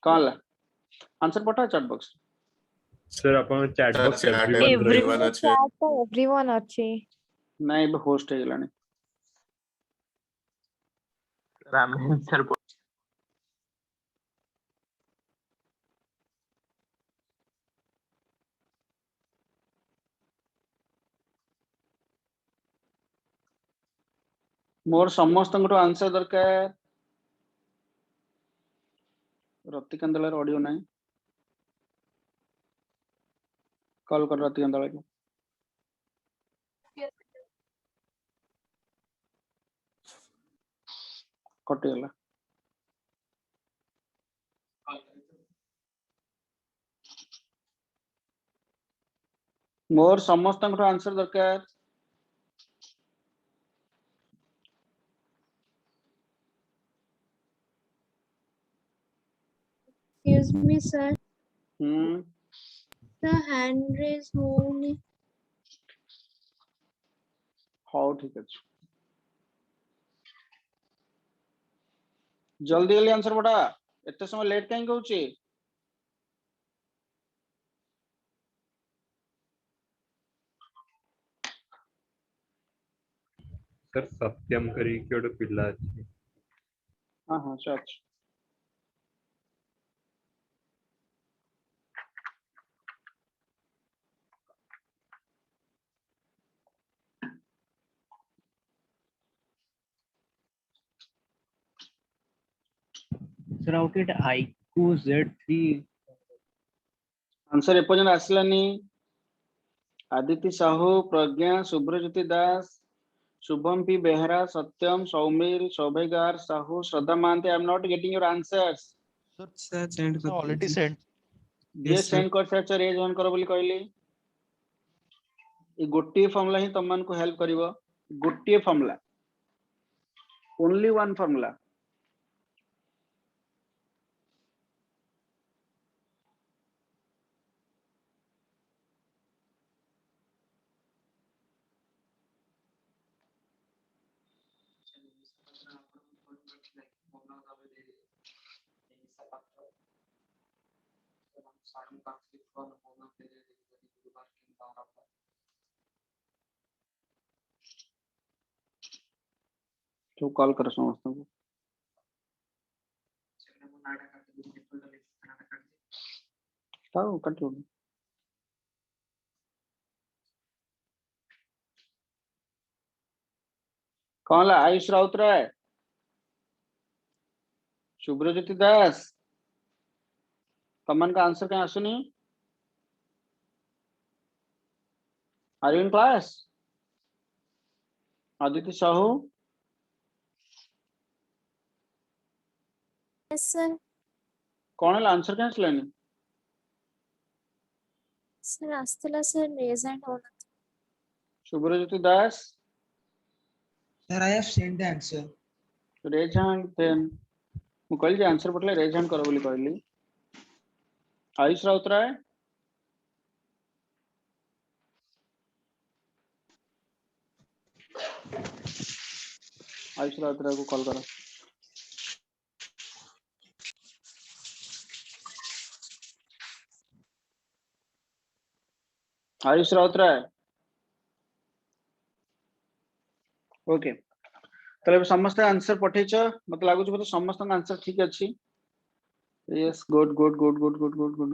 कॉल आंसर पठा चैट बॉक्स सर अपन चैट बॉक्स एवरीवन चैट तो एवरीवन अछि नहीं बे होस्ट है गलानी रामेन सर मोर समस्त आंसर दरकार रति कंदलार ऑडियो नहीं कॉल कर रति कंदला को कटे गला मोर समस्त आंसर दरकार Excuse me, sir. Hmm The hand raise होनी. हाउ ठीक अछि जल्दी जल्दी आंसर बटा एते समय लेट काहे कहउची सर सत्यम करी के ओडे पिल्ला अछि हां हां सच Sir, how did IQ Z3? Answer एपर्यंत आसलानी आदित्य साहू प्रज्ञा सुब्रज्योति दास शुभम पी बेहरा सत्यम सौमिल सौभेगार साहू श्रद्धा मानते I am not getting your answers sir send कर ऑलरेडी सेंड जे सेंड कर साच रेज ऑन करो बोली कहली ए गोटी फार्मूला ही तमन को हेल्प करिवो गोटी फार्मूला ओनली वन फार्मूला तो कॉल कर समस्त को ताऊ कटो कौन ला आयुष राउतराय शुभ्रज्योति दास कमन का आंसर कहीं आसुनी are you in class Aditya Sahu yes sir कौन है आंसर कैंसिल लेनी सर आस्तला सर रेज हैंड होना Subhrajyoti Das Sir, I have sent the answer. Raise hand then मु कहली आंसर पटले रेज हैंड करो बोली कहली आयुष राउतराय आयुष राउतराय को कॉल करो आयुष राउतराय ओके तले समस्त आंसर पठेछ मते लागु छ समस्त आंसर ठीक अछि yes good good good good good good good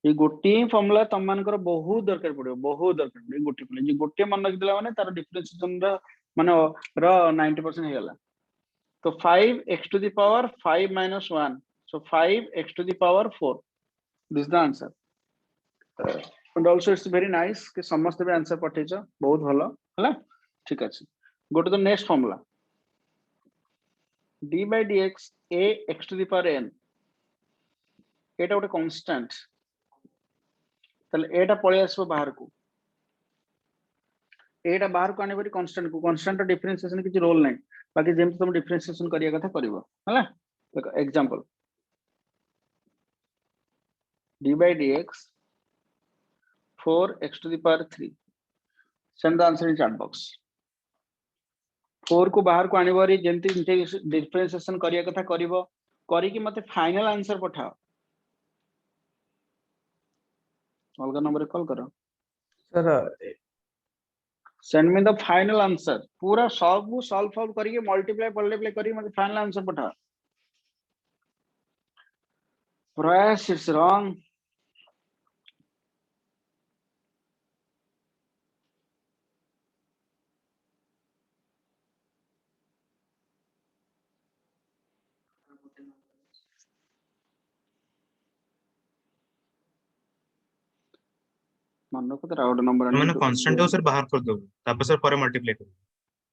ये गोटे फॉर्मूला तम मानकर बहुत दरकार पड़ो बहुत दरकार पड़ो गोटे फॉर्मूला जे गोटे मन रखिदला माने तार डिफरेंशिएशन रा माने र 90% हे गला तो 5x to the power 5 minus 1 so 5x to the power 4 this is the answer and also it's very nice कि समस्त भी आंसर पठेछ बहुत भलो हला ठीक अछि go to the next formula d by dx a x to the power n एटा गोटे constant तले एटा पळे आसबो बाहर को एटा बाहर को आने परी कांस्टेंट डिफरेंशिएशन किछि रोल नै बाकी जेम तुम डिफरेंशिएशन करिया कथा करिवो हला देखो example d by dx 4x to the power 3 send the answer in chat box 4 को बाहर को आने बारी जेमती डिफरेंशिएशन करिया कथा करिवो करी कि मते फाइनल आंसर पठाओ अलगा नंबर कॉल करो sir send me the final answer पूरा सॉल्व करिए मल्टीप्लाई करिए मते फाइनल आंसर पठाओ प्रयास इट्स रॉन्ग मन को तो आउट नंबर मैंने कांस्टेंट सर बाहर कर दो तापर सर पर मल्टीप्लाई कर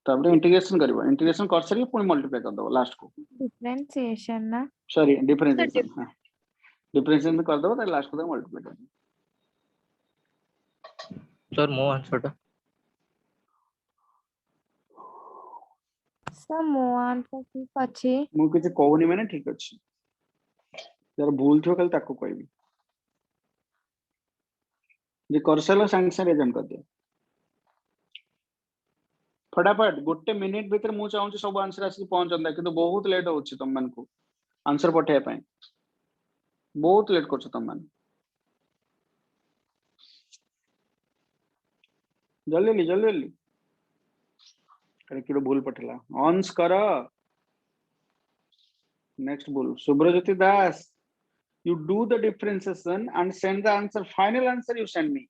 तब इंटीग्रेशन करिवो इंटीग्रेशन कर सरी पुनी मल्टीप्लाई कर दो लास्ट को डिफरेंशिएशन ना सॉरी डिफरेंशिएशन हां डिफरेंशिएशन कर दो त लास्ट को मल्टीप्लाई कर सर मो आंसर टा सर मोआन को ठीक अछि मु किछ कहूनी माने ठीक अछि यार भूल थियो कल ताको कहबी जे करसला संग संग एजम कर दे फटाफट गोटे मिनिट भीतर मु चाहूँ सब आंसर आसी पहुंचंदा किंतु बहुत लेट होछि तुम मन को आंसर पठे पय बहुत लेट करछ तुम मन जल्दी अरे किलो भूल पठला ऑन्स करो नेक्स्ट भूल सुब्रज्योति दास you do the differentiation and send the answer final answer you send me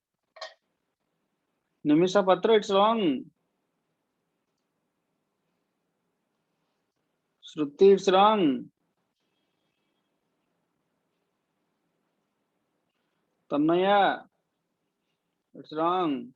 Nimisha Patra it's wrong Shruti it's wrong Tanmaya it's wrong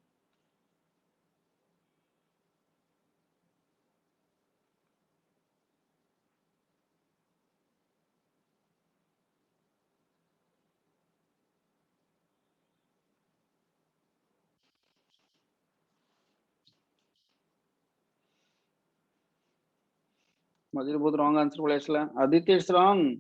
मझे बहुत रॉन्ग आंसर पड़े इसला Aditya it's wrong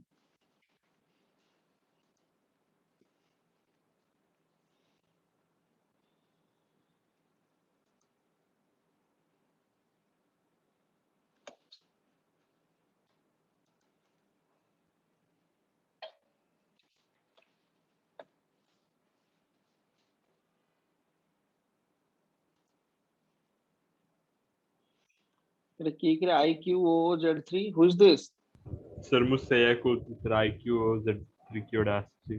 IQOZ3 who is this sir मुझसे या को sir IQOZ3 की ओर आसी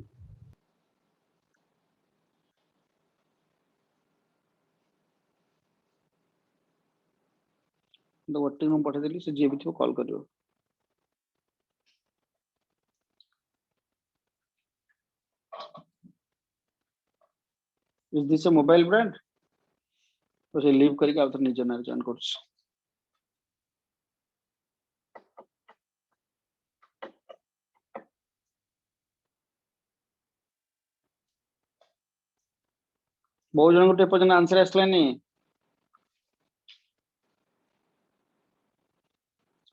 तो what team पठा देली से जे भी थियो कॉल करियो is this a mobile brand तो से लीव करके आप तो निजे ना जॉइन करछ बहुत जन को पर्यटन आंसर आसलानी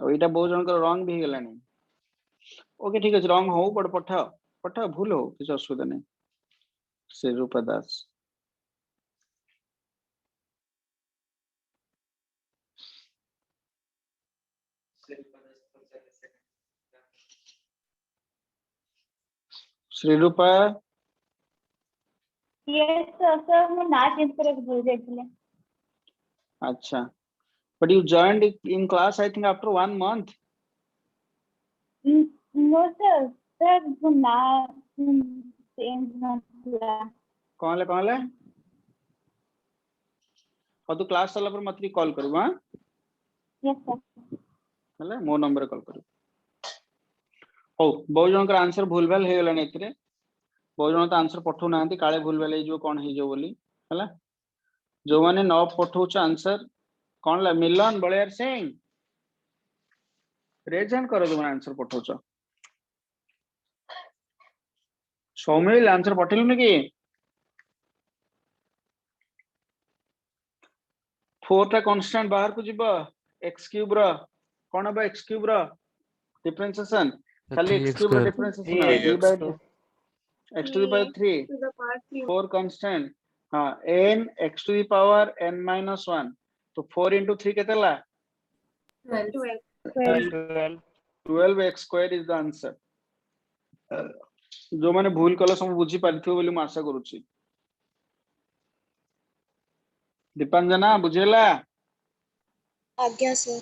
और एटा बहुत जन रंग भी गलानी ओके ठीक है रंग हो बट पठाओ पठाओ भूल हो किसी असुविधा नहीं श्री रूपा दास श्री रूपा यस सर मैं ना चेंज करे भूल जाइए। अच्छा but you joined in class I think after 1 month no sir ना चेंज ना कौन ले और तू क्लास चला पर मत कॉल करू हां यस सर हले मो नंबर कॉल करू हो बहुत जन आंसर भूल भाल हे गलानी एतरे बहुत जन तो आंसर पठौ नांती काळे भूल भाल हे जो कोन हे जो बोली हला जो माने न पठौछ आंसर कोन ला मिलन बळियार सिंह रेजन करो जो आंसर पठौछ सौमिल आंसर पठेलु कि 4 टा कांस्टेंट बाहर को जीव x क्यूब रो कोन बा x क्यूब रो डिफरेंशिएशन खाली x क्यूब रो differentiation d by x to the power 3 to the power 3 4 constant हां n x to the power n minus 1 तो 4 into 3 केतला 12 12x square is the answer जो माने भूल कला सब बुझी पारथियो बोली म आशा करूची दीपांजना बुझेला आज्ञा सर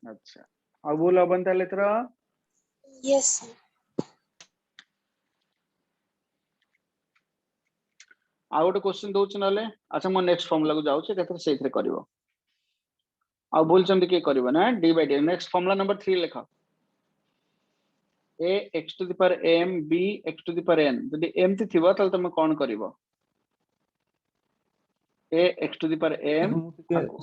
अच्छा अब भूल अपन ताले तर यस सर आ गोटे क्वेश्चन दोछ नले अच्छा मो नेक्स्ट फॉर्मूला को जाउछे केतर सेथरे करबो आ भूल चंद के करबो ना d by d next formula number 3 लिखा a x to the power m b x to the power n जदि एमती थिबो तल तुम कोन करबो a x to the power m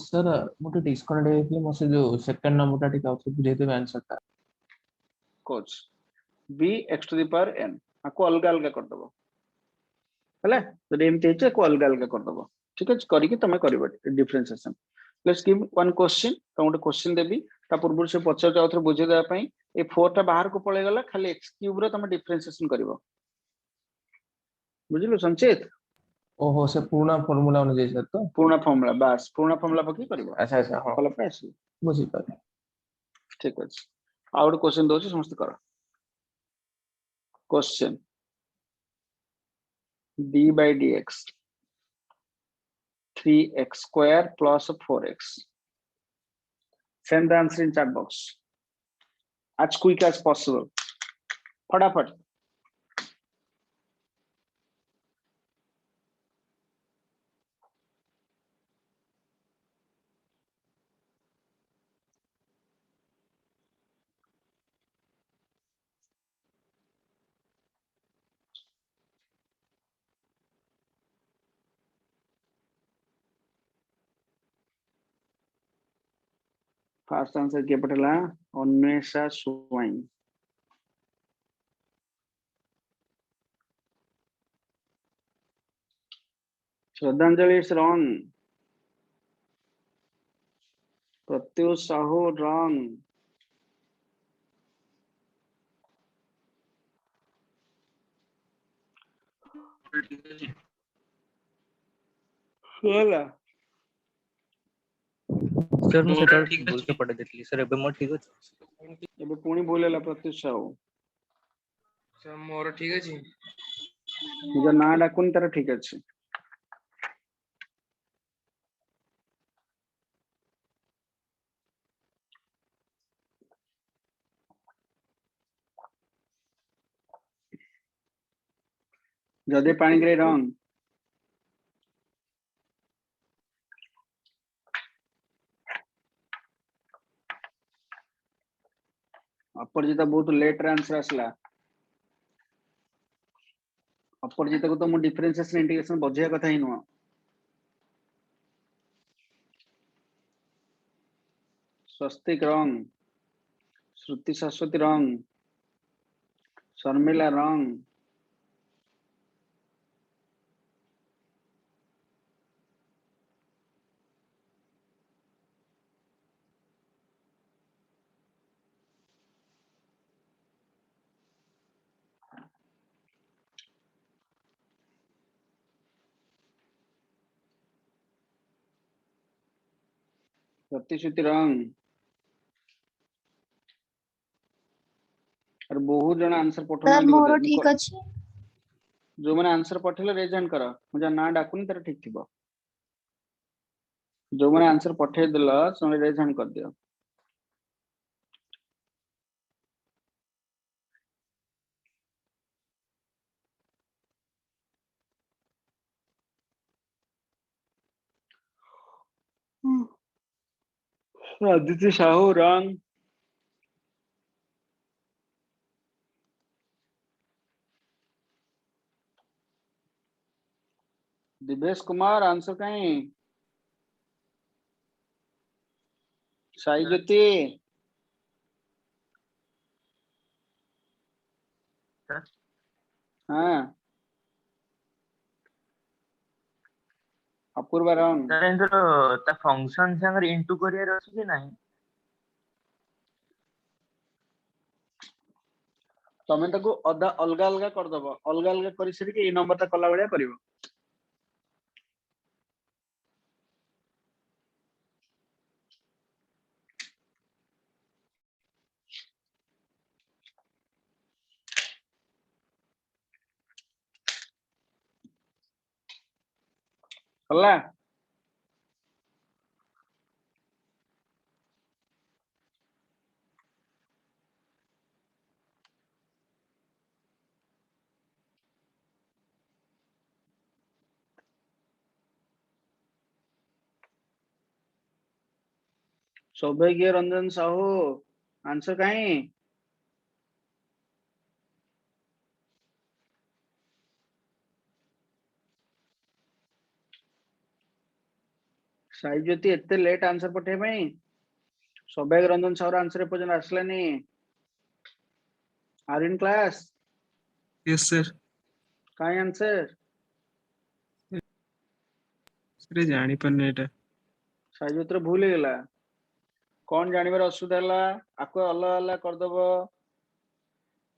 sir मोटे डिस्कनेक्ट हे मसे जो सेकंड नंबर टा टिका आउथे बुझे देबे आंसर ता coach b x to the power n आको अलग अलग कर दबो हला तो एमती हेचे को अलग अलग कर दबो ठीक है करी कि तुम करबो differentiation let's give one question तो गोटे क्वेश्चन देबी ता पूर्व से पचार जाउ थरे बुझे देबा पई ए 4 टा बाहर को पळे गला खाली x क्यूब रो तुम डिफरेंशिएशन करबो बुझिलो संचित ओहो से पूर्ण फार्मूला अनुसार सर तो पूर्ण फार्मूला बस पूर्ण फार्मूला पकी करबो अच्छा अच्छा हां फल पे आसी बुझी पारे ठीक अछि आ गोटे क्वेश्चन दोछि समस्त कर question d by dx 3x square plus 4x send the answer in chat box as quick as possible फटाफट फास्ट आंसर के पटला अन्वेषा स्वाई श्रद्धांजलि is wrong Pratyush Sahu wrong होला सर मु सेटा बोल के पढ़े देतली सर एबे मो ठीक अछि एबे पुणी बोलेला प्रत्युष साहू सर मोर ठीक अछि निज ना डाकुन तार ठीक अछि जदे पानी ग्रे रॉन्ग अपरजिता बहुत लेट रे आंसर आसला अपरजिता को तो मु डिफरेंशिएशन इंटीग्रेशन बजिया कथा ही नुआ स्वस्तिक रॉन्ग श्रुति शाश्वती रॉन्ग शर्मिला रॉन्ग ପ୍ରତିଶ୍ରୁତି ରଙ୍ଗ और बहुत जन आंसर सर पठौनांती मोर बोधे ठीक अछि जो मैंने आंसर पठेले रेज हैंड कर मुझे ना डाकुनी तार ठीक थिबो जो मैंने आंसर पठे देल से रेज हैंड कर दियो आदित्य साहू रंग दिवेश कुमार आंसर कहीं साई ज्योति सर हाँ अपूर्वा रंग सर एंदर ता फंक्शन संगर इनटू करियर अछि कि नाही तमें ताको अदा अलगा अलगा कर दबो अलगा अलगा करि सरी के ए नंबर ता कला बळिया करिवो कला सौभाग्य रंजन साहू आंसर कहीं साई ज्योति एते लेट आंसर पठे पई सौभाग्य रंजन साहू आंसर एपर्यंत आसलानी are in class yes sir काई आंसर सर जानी पारने एटा साई ज्योति भूल हो गला कौन जानिबार असुविधा हला आको अलग अलग कर दबो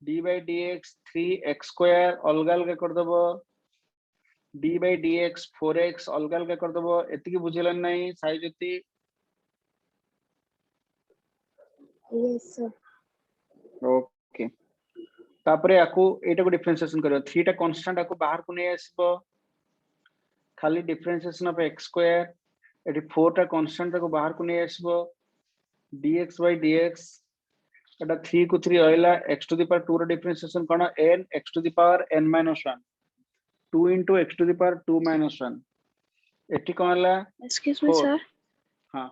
d by dx 3x square अलग अलग कर दबो d by dx 4x अलग अलग कर दबो एति की बुझिलन नहीं साई ज्योति यस सर ओके तापरे आको एटा को डिफरेंशिएशन करियो 3 टा कांस्टेंट आको बाहर को नै आसबो खाली differentiation of x square eighty 4 टा कांस्टेंट को बाहर को नै आसबो dx by dx एटा 3 को 3 आइला x to the power 2 रो डिफरेंशिएशन कोन n x to the power n minus 1 2 into x to the power 2 minus 1 eighty कोन हला एक्सक्यूज मी 4 सर हां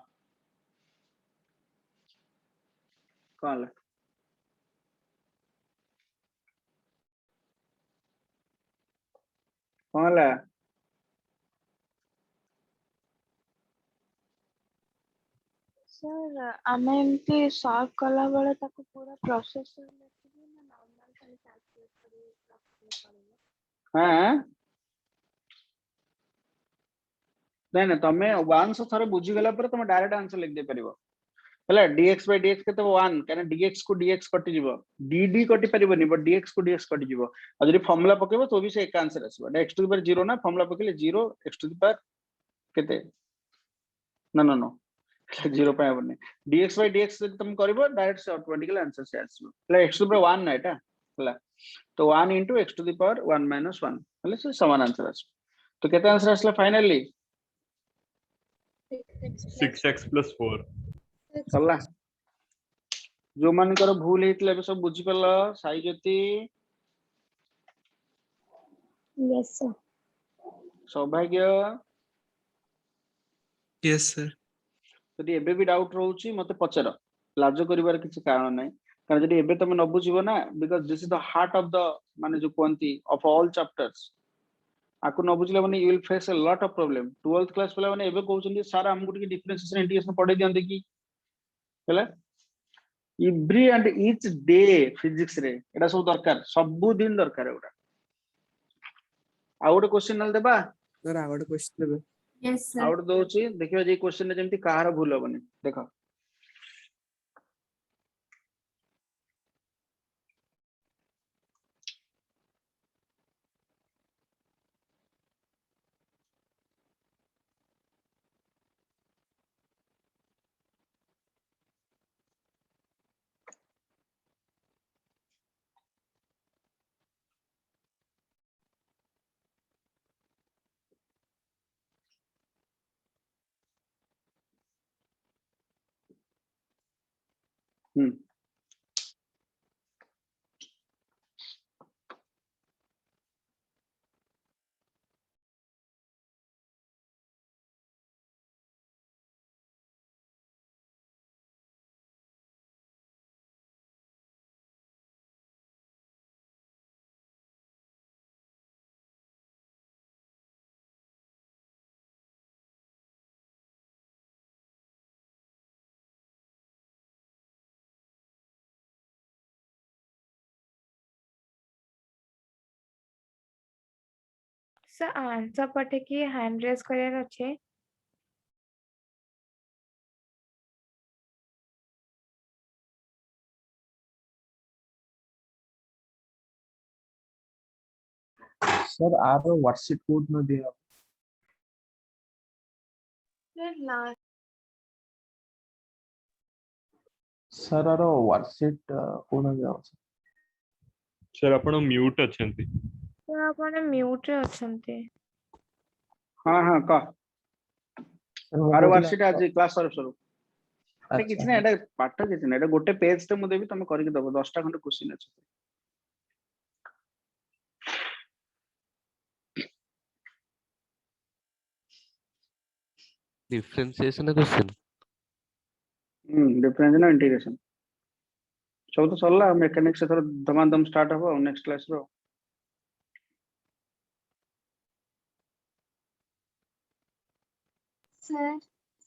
कोन हला कोन हला सर आमे एमती सॉल्व कला बेले ताको पूरा प्रोसेस लेखिबो ना नॉर्मल खाली कैलकुलेट करी रखले पड़िबो हां नहीं नहीं तमे वंस थरे बुझी गला पर तमे डायरेक्ट आंसर लिख दे परिबो हला dx by dx केते 1 काना dx को dx कटि जीवो dd कटि परिबोनी बट dx को dx कटि जीवो आ जदी फार्मूला पकेबो तो भी से एक आंसर आसीबो x टू द पावर 0 ना फार्मूला पकेले 0 x टू द पावर केते ना ना ना 0 पाए बने dx by dx जदी तुम करबो डायरेक्ट से ऑटोमेटिकली आंसर से आसीबो हला x टू द पावर 1 ना एटा हला तो 1 into x to the power 1 minus 1 हले से समान आंसर आसीबो तो केते आंसर आसला फाइनली 6x plus 4 चला जो मान कर भूल हेतले बे सब बुझी परला साई ज्योति यस सर सौभाग्य यस सर यदि एबे भी डाउट रहउची मते पचर लाज करिवार किछि कारण नै कारण यदि एबे तमे न बुझिबो ना because this is the heart of the माने जो कोंती ऑफ ऑल चैप्टर्स आको न बुझले माने you will face a lot of problem 12th class वाला माने एबे कहउछन सर हमकु टिके डिफरेंशिएशन इंटीग्रेशन पढे दियंते की हला every and each day physics रे एटा सब दरकार सब दिन दरकार एटा आउट क्वेश्चन नल देबा सर आउट क्वेश्चन देबे यस सर आउट दोची देखियो जे क्वेश्चन रे जेंति काहार भूल होबनी देखो हम्म सर आंसर पठे कि हैंड रेज करार अच्छे सर आर व्हाट्सएप कोड न दिया सर लास्ट सर आर व्हाट्सएप कोड न दिया सर आपण म्यूट अछंती सर आपण म्यूट रे अछंती हाँ हाँ कह सर वो आर कहथिला वर्कशीट आज क्लास सर सर अच्छा किसी ना एटा पाठ किसी ना एटा गोटे पेज ते मु देबी तमे करके दबो 10टा खंड क्वेश्चन अछि डिफरेंशिएशन क्वेश्चन डिफरेंस ना इंटीग्रेशन सब तो सरला मैकेनिक्स से थोड़ा धमाधम स्टार्ट हो नेक्स्ट क्लास रो सर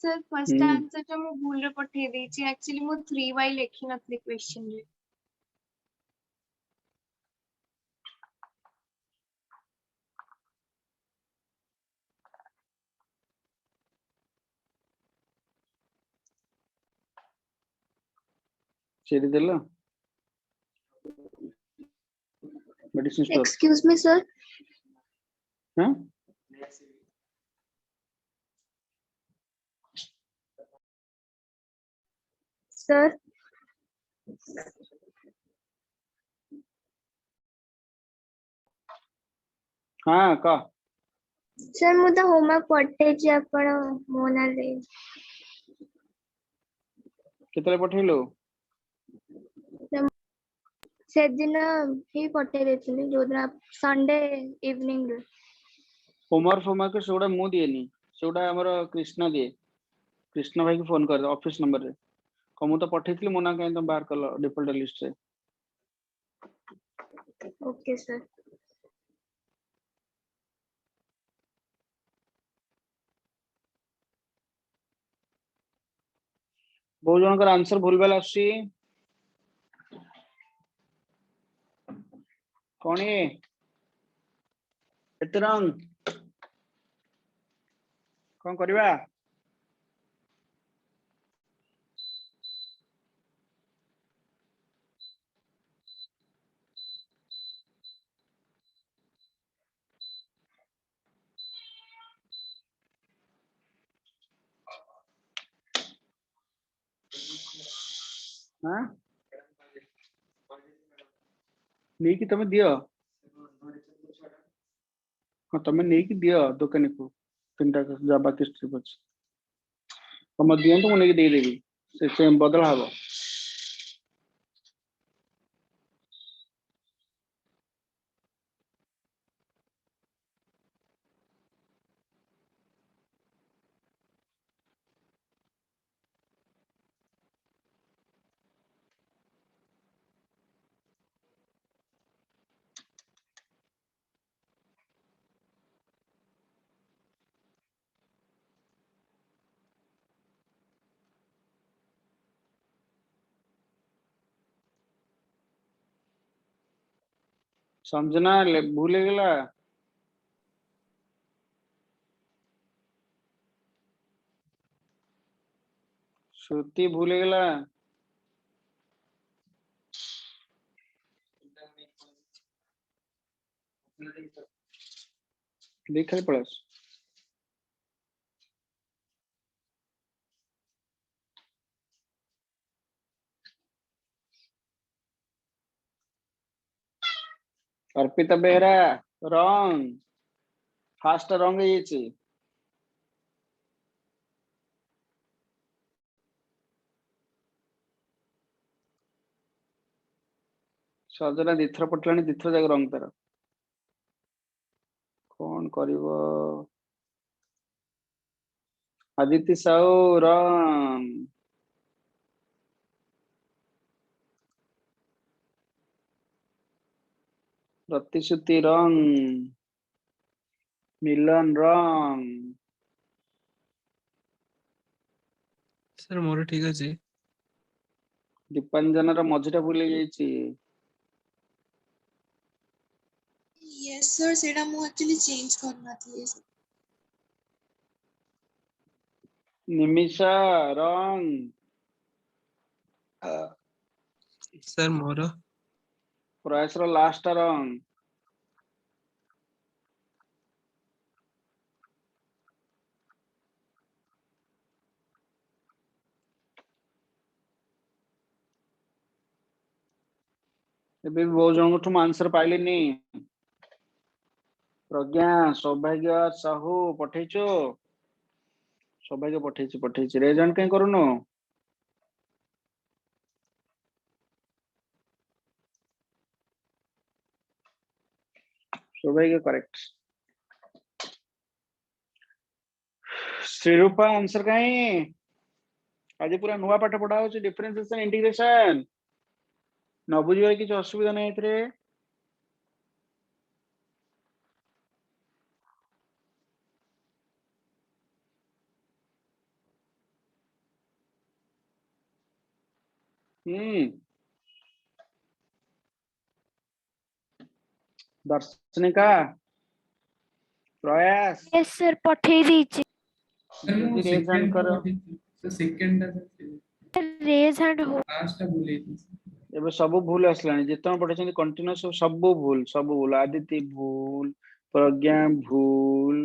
सर फर्स्ट आंसर जो मु भूल रे पठे देछि एक्चुअली मु 3y लिखि नथली क्वेश्चन रे चेरी देला medicine store excuse me sir हां सर हां का सर मु तो होमवर्क पठे छी आपण मोना रे केतले पठेलो से दिन ही पठे देथिली जो दिन संडे इवनिंग रे होमवर्क सेगुड़ा मु दिएनी सेगुड़ा हमर कृष्णा दिए कृष्णा भाई को फोन कर ऑफिस नंबर रे कमु तो पठेतली मोना कहीं तुम बाहर कर डिफॉल्ट लिस्ट से ओके सर बहुत जनकर आंसर भूल भाल आसी कौन ये एते रंग कौन करबा हाँ नहीं कि तमे दियो हाँ तमे नहीं कि दियो दुकान को तीनटा जाबा के स्ट्रिप अछि तमे दियो तो मुने दे देबी से सेम बदल हबो समझना भूल गेला श्रुति भूल गेला देख प्लस अर्पिता बेहरा रंग फास्ट रंग ये ସଜନା ଦିଥର ପଟିଲାଣି ଦିଥର ଯାକ ରଙ୍ଗ ତାର କଣ କରିବ ଆଦିତ୍ୟ ସାହୁ ରଙ୍ଗ ପ୍ରତିଶ୍ରୁତି ରଙ୍ଗ ମିଲନ ରଙ୍ଗ सर मोर ठीक अछि ଦୀପାଞ୍ଜନର ମଝିଟା ଭୁଲି ଯାଇଛି यस सर सेटा मु एक्चुअली चेंज करना थी ନିମିଷା ରଙ୍ଗ सर मोर ପ୍ରୟାସର ଲାଷ୍ଟ ରଙ୍ଗ ଏବେ ବି ବହୁତ ଜଣଙ୍କଠୁ ମୁଁ ଆନ୍ସର ପାଇଲିନି ପ୍ରଜ୍ଞା ସୌଭାଗ୍ୟ ସାହୁ ପଠେଇଛୁ ସୌଭାଗ୍ୟ ପଠେଇଛି ରେଜଲ୍ଟ କାଇଁ କରୁନୁ ସୌଭାଗ୍ୟ କରେକ୍ଟ ଶ୍ରୀରୂପା ଆନ୍ସର କାଇଁ ଆଜି ପୁରା ନୂଆ ପାଠ ପଢା ହଉଛି ଡିଫରେନ୍ସିଏସନ ଇଣ୍ଟିଗ୍ରେସନ न बुझे किसी असुविधा नहीं एथिरे दर्शनिका प्रयास यस सर पठेई दीजिए सर मु रेज हैंड सेकंड करो सर सेकंड रेज हैंड हो लास्ट भूल एबे सब भूल आसलानी जितना पढ़े कंटिन्यूस सब भूल आदित्य भूल प्रज्ञा भूल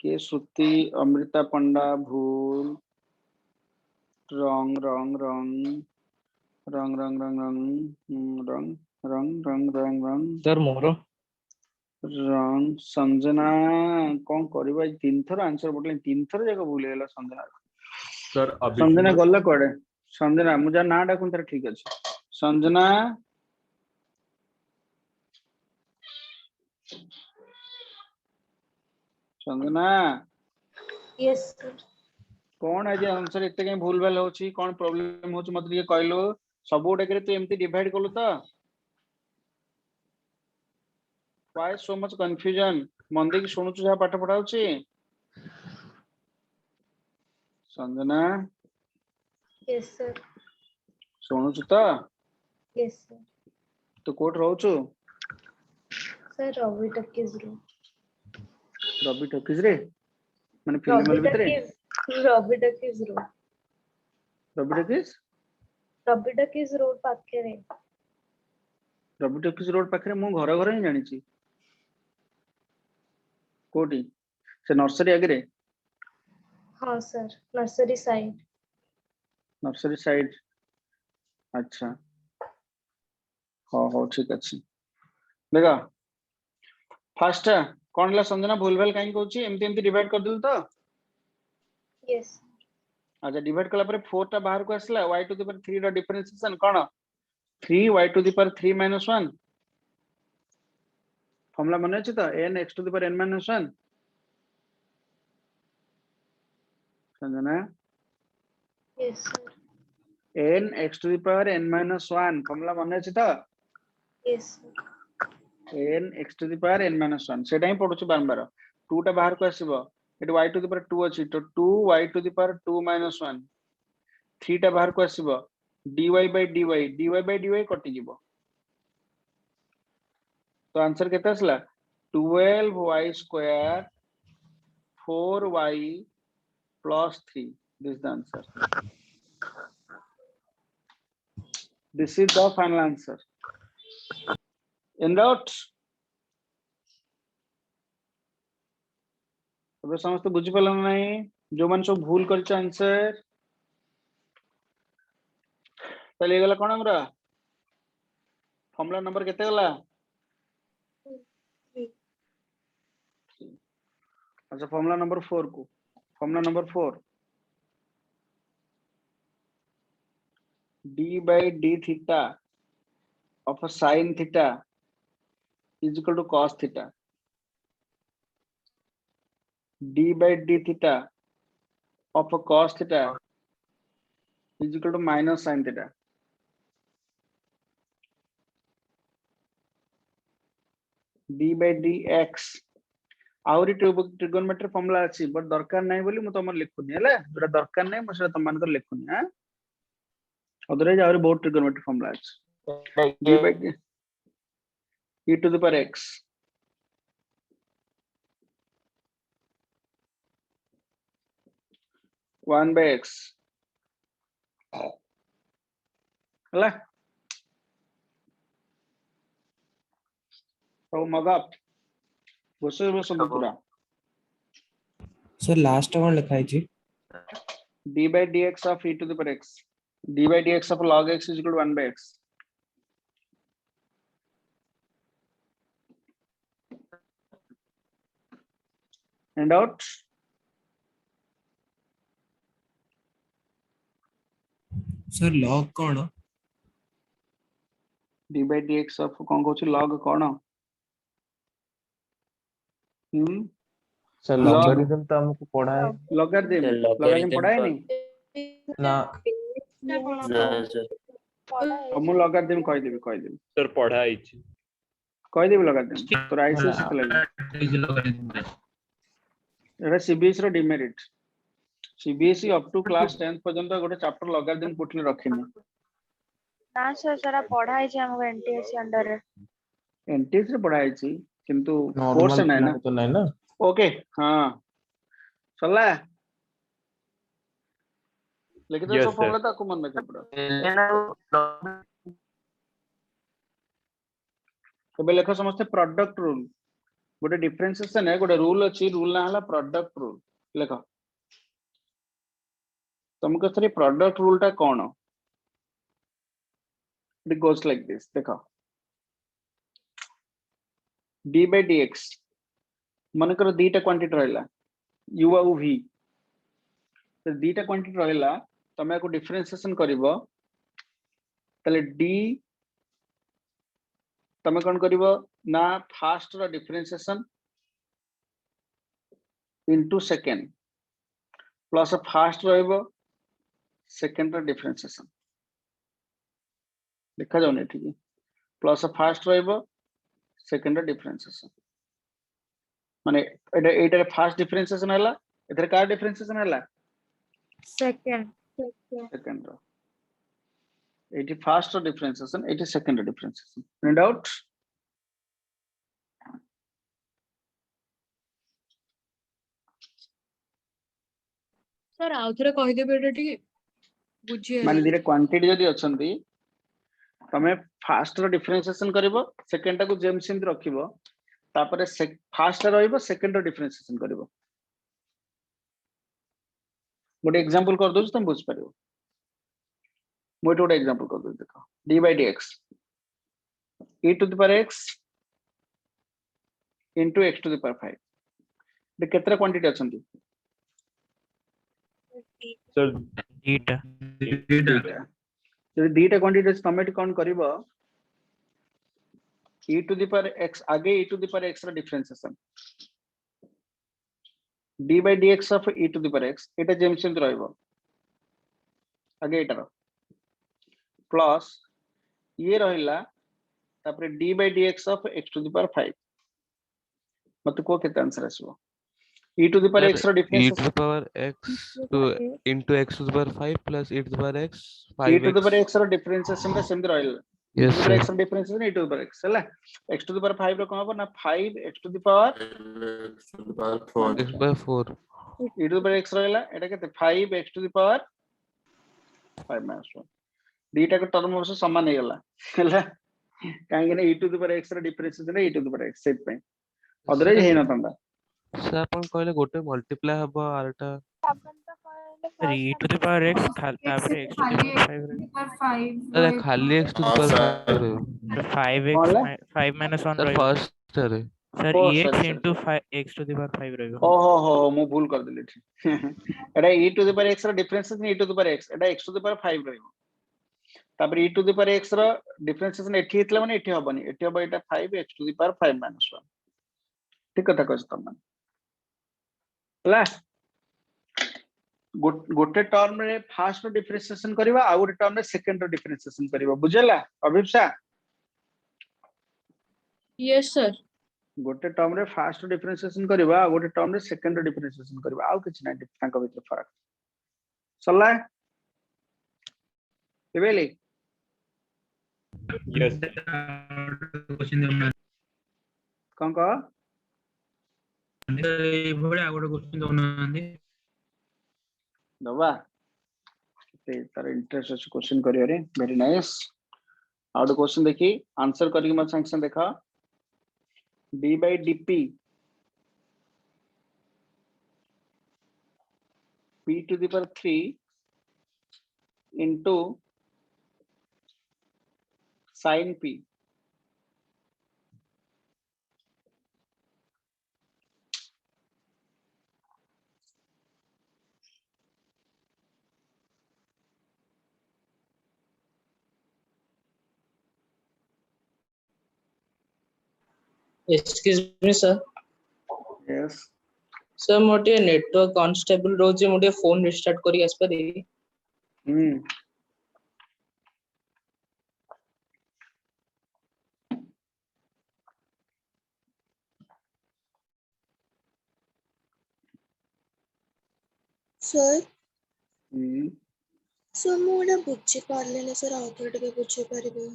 के श्रुति अमृता पंडा भूल रंग रंग रंग रंग रंग रंग रंग रंग रंग रंग रंग रंग सर मोर रंग संजना कौन करबा तीन थर आंसर बोले तीन थर जाक भूल गेला संजना सर संजना गल्ला कोडे संजना मुझे ना डाकुन तर ठीक अछि संजना संजना यस सर कौन आज आंसर एते के भूल भाल होची कौन प्रॉब्लम होची मत ये कहलो सब गोटे करे तू एमती डिवाइड करलु त व्हाई सो मच कंफ्यूजन मन दे की सुनुछु जा पाठ पढाउची संजना यस सर सुनुछु त यस सर तू कोट रहउछु सर रवि टकीज रो रवि टॉकीज रे माने फिल्म हॉल भितरे रवि टकीज रो रवि टॉकीज रोड पाखे रे रवि टॉकीज रोड पाखरे मु घर घर ही जानी छी कोटी से नर्सरी आगे हाँ सर नर्सरी साइड अच्छा हाँ हाँ ठीक अच्छे देखा फास्ट कौन ला संजना भूल भाल कहीं कहूची एमती एमती डिवाइड कर दिल तो यस अच्छा डिवाइड कला पर 4 टा बाहर को आसला y टू द पावर 3 रो डिफरेंशिएशन कोन 3 y to the power 3 - 1 formula मन अछि तो n x to the power n - 1 Sanjana yes sir n x to the power n - 1 formula मन अछि तो yes n x to the power n - 1 सेटा ही पढुछु बारंबार 2 टा बाहर को आसीबो एट y टू द पावर 2 अछि तो 2 y टू द पावर 2 - 1 3 टा बाहर को आसीबो dy by dy कटि जीवो तो आंसर केते असला 12y square 4y plus 3 this is the answer this is the final answer in doubt अब समस्त बुझी पलन नहीं जो मन सब भूल करछ आंसर चलिए गला कोन हमरा फॉर्मूला नंबर केते गला अच्छा फॉर्मूला नंबर 4 को formula number 4 d by d theta of a sin theta is equal to cos theta. D by d theta of a cos theta is equal to minus sin theta. D by dx आउरी trigonometry formula अछि but दरकार नै बोली मु तमर लिखुनी हैला जोटा दरकार नै मु सेटा तम मानकर लिखुनी हां अदरवाइज आउरी बहुत ट्रिगोनोमेट्री फॉर्मूला अछि d by d e to the power x one by x हैला तो मगा बसे बसे पूरा सर लास्ट वन लिखा है जी d by dx of e to the power x d by dx of log x is equal to 1 by x and out sir log कौन d by dx of कौन कहछि log कौन sir logarithm तो हमको पढ़ा है logarithm पढ़ा है नहीं ना हम लॉगरिथम कह देबी सर पढ़ा आइछि कह देबी लॉगरिथम तो आईसीएस लगे एटा सीबीएस रो demerit CBSE up to class 10th पर्यंत गोटे चैप्टर लॉगरिथम पुटले रखिनी ना सर सारा पढ़ा है जे हमको एनटीएससी अंडर रे एनटीएस रे पढ़ाई छी किंतु कोर्स नॉर्मल नै ना तो नहीं ना ओके हां चला लेकिन तो Yes, सब फॉर्मूला sir. तो मन में पड़ा तबे लेखो समस्त प्रोडक्ट रूल गोटे डिफरेंशिएशन है गोटे रूल अछि रूल ना हला प्रोडक्ट रूल लेखो तुमको सरी प्रोडक्ट रूल टा कोन इट गोस लाइक दिस देखो d by dx मन करो दीटा क्वांटिटी रहला u और v तो दीटा क्वांटिटी रहला तमे को डिफरेंशिएशन करिवो तले d तमे कोन करिवो ना फर्स्ट रो differentiation into second plus first रहइबो सेकंड रो डिफरेंशिएशन देखा जाउ ने ठीक प्लस फर्स्ट रहइबो सेकंड रो डिफरेंशिएशन माने एटा फर्स्ट डिफरेंशिएशन हला एथर का डिफरेंशिएशन हला सेकंड रो एटी फर्स्ट रो डिफरेंशिएशन एटी सेकंड रो डिफरेंशिएशन प्रिंट आउट सर आउथरे कहि देबे एटा ठी बुझिए माने धीरे क्वांटिटी जदी अछंती तमे फर्स्ट रो डिफरेंशिएशन करिवो सेकंड टा को जेम सिंध रखिवो तापरे फर्स्ट रहइबो सेकंड रो डिफरेंशिएशन करिवो गोटे एग्जांपल कर दो तुम बुझ पारिबो मोटे गोटे एग्जांपल कर दो देखो d by dx e to the power x into x to the power 5 de केतरा क्वांटिटी अछंती सर डीटा जदी दीटा क्वांटिटी तमे काउंट करिवो e to the power x आगे e to the power x रा differentiation d by dx of e to the power x Etah GeM Sindh रहइबो आगे एटा रो प्लस ये रहिला तापरे d by dx of x to the power 5 मत को केते answer आसबो e to the power x रो e to differentiation the power x to into x to the power 5 plus e to the power x e to the 5x power x रो differentiation रा same रहइला e yes to the power sir x रो differentiation e to the power x हला x to the power 5 रो कोन हो ना 5 x to the power x to the power 4 e to the power x रहइला एटा केते 5 x to the power 5 minus 1 दीटा को term वर्ष समान हे गला हला काहे ने e to the power x रो differentiation e to the power x set पे अदरवाइज हे न तंदा सर अपन कहले गोटे मल्टीप्लाई हबो आरटा sir e to the power x तापर x to the power 5 अरे खाली x to the power 5 रे तो 5x 5 minus 1 सर रहेगा first ray sir O ex sorry into 5 x to the power 5 रहेगा ओ हो मु भूल कर देले ठीक एटा e to the power x रो differentiation e to the power x Etah x to the power 5 रहइबो तापर e to the power x रो डिफरेंशिएशन एठी हेतला माने एठी हबनी एठी हबो एटा 5 x to the power 5 minus 1 ठीक कथा कहछ तम हला गोटे टर्म रे फर्स्ट डिफरेंशिएशन करबा आ गोटे टर्म रे सेकंड डिफरेंशिएशन करबा बुझला अभिप्सा यस सर गोटे टर्म रे फर्स्ट डिफरेंशिएशन करबा आ गोटे टर्म रे सेकंड डिफरेंशिएशन करबा आ किछ नै तांका भीतर फरक सल्ला एबेली यस कौन कह दबा ते तार इंटरेस्ट अछि क्वेश्चन करियो रे वेरी नाइस आउट क्वेश्चन देखी आंसर करी मत सैंक्शन देखा d by dp p to the power 3 into sin p excuse me sir yes sir मोटे नेटवर्क अनस्टेबल रोजे मोटे फोन रिस्टार्ट करी आस परे सर सर मोड़ा बुझे पारले सर आउटपुट के बुझे परिबो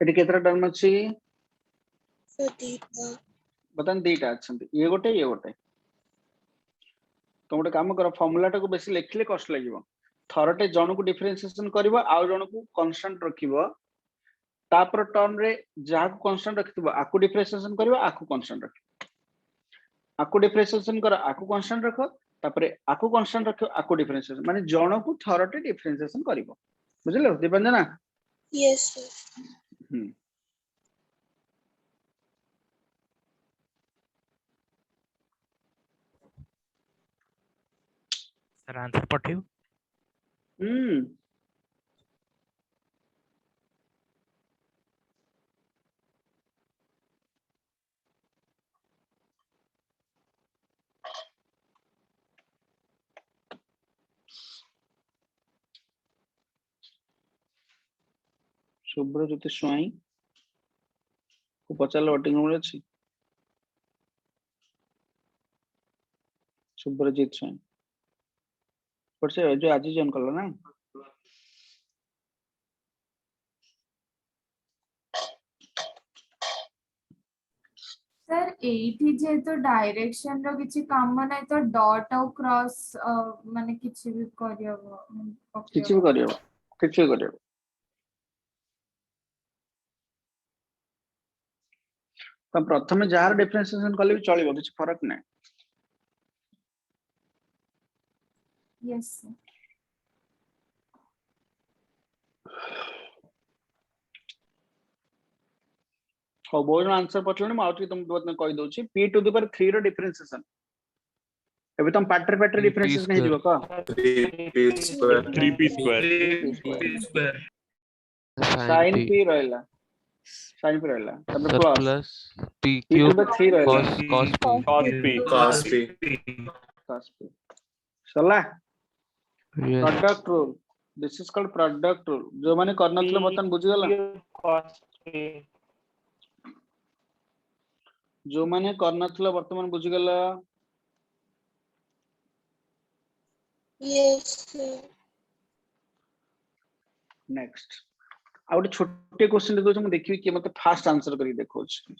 एटी केतरा टर्म अछि सर दीटा बतन दीटा अछंती ये गोटे तो गोटे काम कर फार्मूला टाको बेसी लिखले कष्ट लागिवो थरटे जण को डिफरेंशिएशन करबो आ जण को कांस्टेंट रखिबो तापर टर्म रे जहा को कांस्टेंट रखिबो आकु डिफरेंशिएशन करबो आकु कांस्टेंट रखिबो आकु डिफरेंशिएशन कर आकु कांस्टेंट रखो तापर आकु कांस्टेंट रखो आकु डिफरेंशिएशन माने जण को थरटे डिफरेंशिएशन करबो बुझलो दीपंजना यस सर सर आंसर पठेउ शुभ्रज्योति स्वाई को पचार वोटिंग रूम अच्छी शुभ्रजीत स्वाई पर से जो आज जॉइन करला ना सर एठी जे तो डायरेक्शन रो किछि काम नै तो डॉट और क्रॉस माने किछि भी करियो किछि भी करियो तो प्रथम जार डिफरेंशिएशन कले भी चलिबो किछि फरक नै यस सर हो बोल आंसर पछले म आउट तुम बत कहि दउ छी p टू द पावर 3 रो डिफरेंशिएशन एबे तुम पाटर डिफरेंशिएशन हे दिबो का 3p स्क्वायर sin p रहला तब plus t cube cos p चला product rule this is called product rule जो माने करनथले बतन बुझि गला जो माने करनथले वर्तमान बुझि गला यस नेक्स्ट आ गोटे छोटे क्वेश्चन दे दोछ म देखिबी कि मते फास्ट आंसर करी देखो छी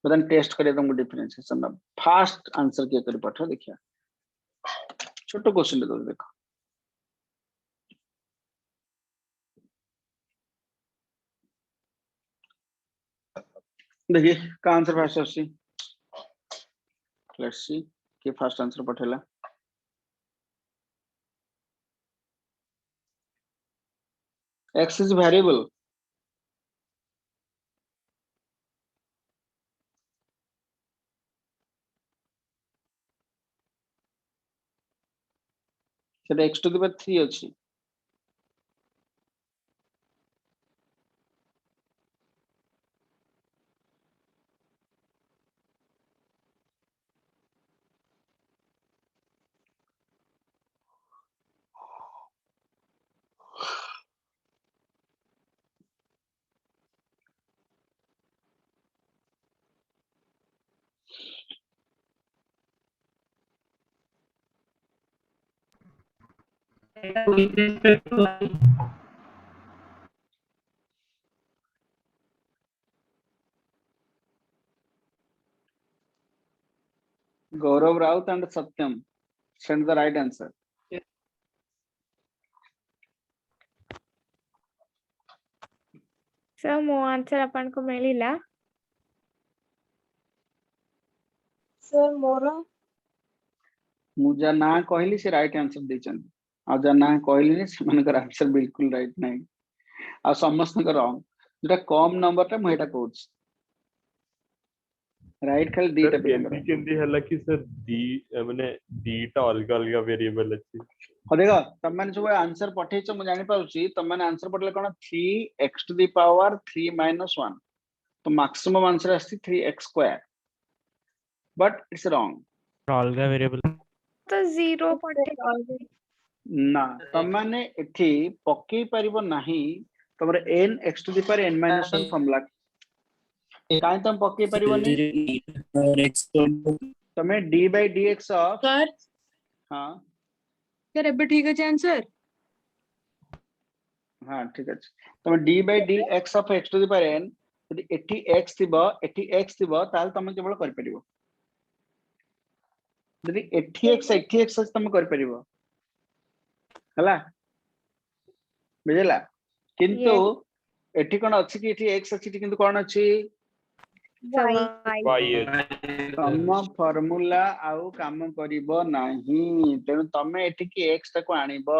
बदन टेस्ट करे तुमको डिफरेंशिएशन ना फास्ट आंसर के करी पठो देखिया छोटो क्वेश्चन दे दो देखो देखिए का आंसर फास्ट आसी लेट्स सी के फास्ट आंसर पठेला x is variable सेटा x to the power 3 अछि with respect to y. Gaurav Raut and Satyam send the right answer. Sir मो आंसर अपन को मिलिला सर मोर ମୁଁ ଯାହା ନାଁ କହିଲି ସେ ରାଇଟ୍ ଆନ୍ସର ଦେଇଛନ୍ତି ଆଉ ଯାହା ନାଁ କହିଲିନି ସେମାନଙ୍କର ଆନ୍ସର ବିଲକୁଲ ରାଇଟ୍ ନାହିଁ ଆଉ ସମସ୍ତଙ୍କ ରଙ୍ଗ ଯୋଉଟା କମ ନମ୍ବରଟା ମୁଁ ଏଇଟା କହୁଛି ରାଇଟ୍ ଖାଲି ଦିଟା सर ପିଲାଙ୍କର केंदी हला कि सर दी माने दीटा अलग अलग वेरिएबल अछि ହଁ ଦେଖ ତମମାନେ ସବୁ ଆନ୍ସର ପଠେଇଛ ମୁଁ ଜାଣିପାରୁଛି ତମମାନେ ଆନ୍ସର ପଠେଇଲେ କଣ 3x to the power 3 minus 1 ତ maximum answer ଆସିଛି 3x square but it's wrong अलग वेरिएबल तो 0 पटे ନା ତମମାନେ ଏଠି ପକେଇ ପାରିବ ନାହିଁ ତମର n x to the power n minus 1 formula କାଇଁ ତମ ପକେଇ ପାରିବନି ତମେ d by dx of sir ହଁ सर एबे ठीक अछि आंसर हाँ ठीक ଅଛି ତମେ d by dx of x to the power n ଯଦି ଏଠି x ଥିବ ଏଠି x ଥିବ ତାହେଲେ ତମେ କେବଳ କରିପାରିବ ଯଦି ଏଠି x ଅଛି ତମେ କରିପାରିବ ହେଲା ବୁଝିଲା କିନ୍ତୁ ଏଠି କଣ ଅଛି କି ଏଠି x ଅଛି କିନ୍ତୁ କଣ ଅଛି y ତମ ଫର୍ମୁଲା ଆଉ କାମ କରିବ ନାହିଁ ତେଣୁ ତମେ ଏଠିକି x ଟାକୁ ଆଣିବ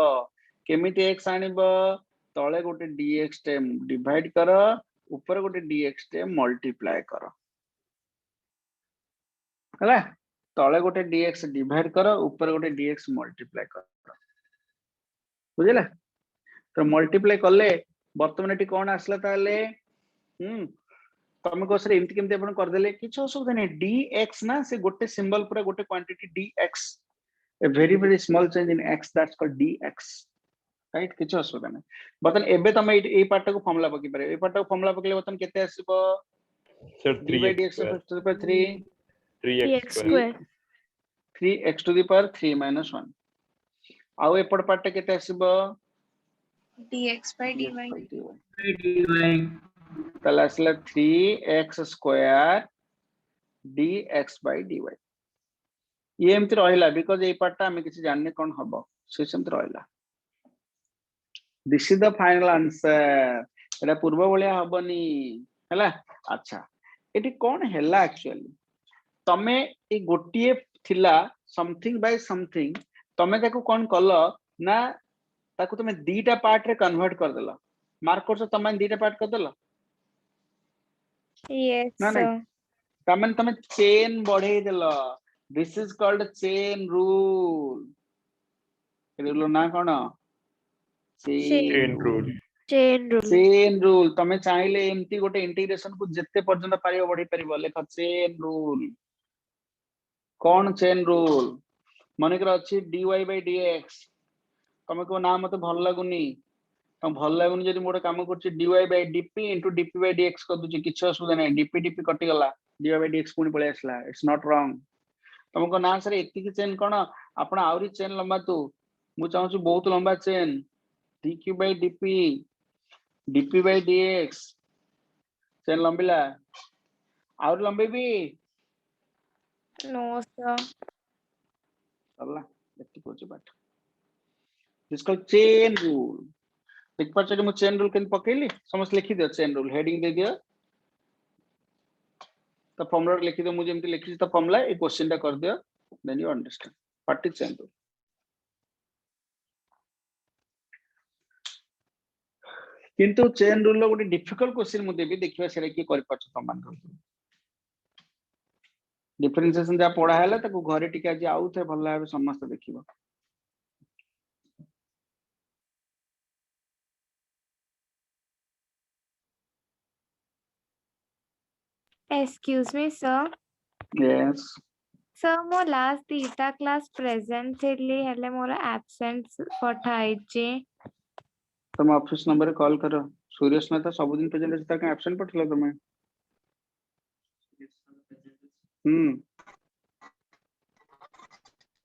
କେମିତି x ଆଣିବ ତଳେ ଗୋଟେ dx ଟେ ଡିଭାଇଡ କର ଉପରେ ଗୋଟେ dx ଟେ ମଲ୍ଟିପ୍ଲାଏ କର ହେଲା ତଳେ ଗୋଟେ dx ଡିଭାଇଡ କର ଉପରେ ଗୋଟେ dx ମଲ୍ଟିପ୍ଲାଏ କର ବୁଝିଲା ତ ମଲ୍ଟିପ୍ଲାଏ କଲେ ବର୍ତ୍ତମାନ ଏଠି କଣ ଆସିଲା ତାହେଲେ ତମେ କୋସରେ ଏମିତି କେମିତି ଆପଣ କରିଦେଲେ କିଛି ଅସୁବିଧା ନାହିଁ dx ନା ସେ ଗୋଟେ ସିମ୍ବଲ ପୁରା ଗୋଟେ quantity dx a very small change in x that's called dx right କିଛି ଅସୁବିଧା ନାହିଁ ବର୍ତ୍ତମାନ ଏବେ ତମେ ଏଇ ପାର୍ଟଟାକୁ ଫର୍ମୁଲା ପକେଇ ପାରିବ ଏଇ ପାର୍ଟଟାକୁ ଫର୍ମୁଲା ପକେଇଲେ ବର୍ତ୍ତମାନ କେତେ ଆସିବ sir d by dx of x to the power 3 3x square 3x to the power 3 minus 1 ଆଉ ଏପଟ ପାର୍ଟଟା କେତେ ଆସିବ dx by dy ତାହେଲେ ଆସିଲା 3x square dx by dy ये एमती रहिला बिकॉज एई पार्टटा हमें किसी जानने कौन हबो से सेमती रहिला this is the final answer एटा पूर्व भलिया हबनी हैला अच्छा एटी कोन हैला एक्चुअली तमे ए गोटिए थिला समथिंग बाय समथिंग तमे ताको कोन कलो ना ताको तमे दीटा पार्ट रे कन्वर्ट कर देला मार्क करछ तमे दीटा पार्ट कर देला yes ना sir नहीं तमे तमे चेन बढ़े देला this is called chain rule rule ना कोन चेन रूल चेन रूल तमे चाहिले एमती गोटे इंटीग्रेशन को जत्ते पर्यंत पारियो बढ़ी परिबो लेख चेन रूल कोन चेन रूल मानेकर अछि dy by dx तमे को ना मते भल लागुनी तम भल लागुनी जदि मोटे काम करछि dy by dp into dp by dx कर दुछि किछ असुविधा नै dp dp कटि गला dy by dx पुनी पळे आसला इट्स नॉट रॉन्ग तुमको ना सर एति की चेन कोन आपण आउरी चेन लंबा तू मु चाहू छु बहुत लंबा chain dq by dp dp by dx chain लंबिला और लंबे भी no sir चलला एति कोच बाट दिस कॉल्ड चेन रूल देख पाछ मु चेन रूल केन पकेली समस्त लिखि दियो चेन रूल हेडिंग दे दियो तो फॉर्मूला लिखि दियो मु जेमति लिखि त फॉर्मूला ए क्वेश्चन टा कर दियो then you understand what is chain rule किंतु चेन रूल गोटे डिफिकल्ट क्वेश्चन मु देबी देखिबा सेरा की कर पाछ तमान डिफरेंशिएशन जा पढ़ा हैला ताको घरे टिका जे आउ थे भल लागे समस्त देखिबो excuse me sir yes sir मो लास्ट दीटा क्लास प्रेजेंट थिली हेले मोर एब्सेंट पठाई जे तुम ऑफिस नंबर कॉल करो सूर्य स्मिता सब दिन प्रेजेंट अछि ताके एब्सेंट पठला तुम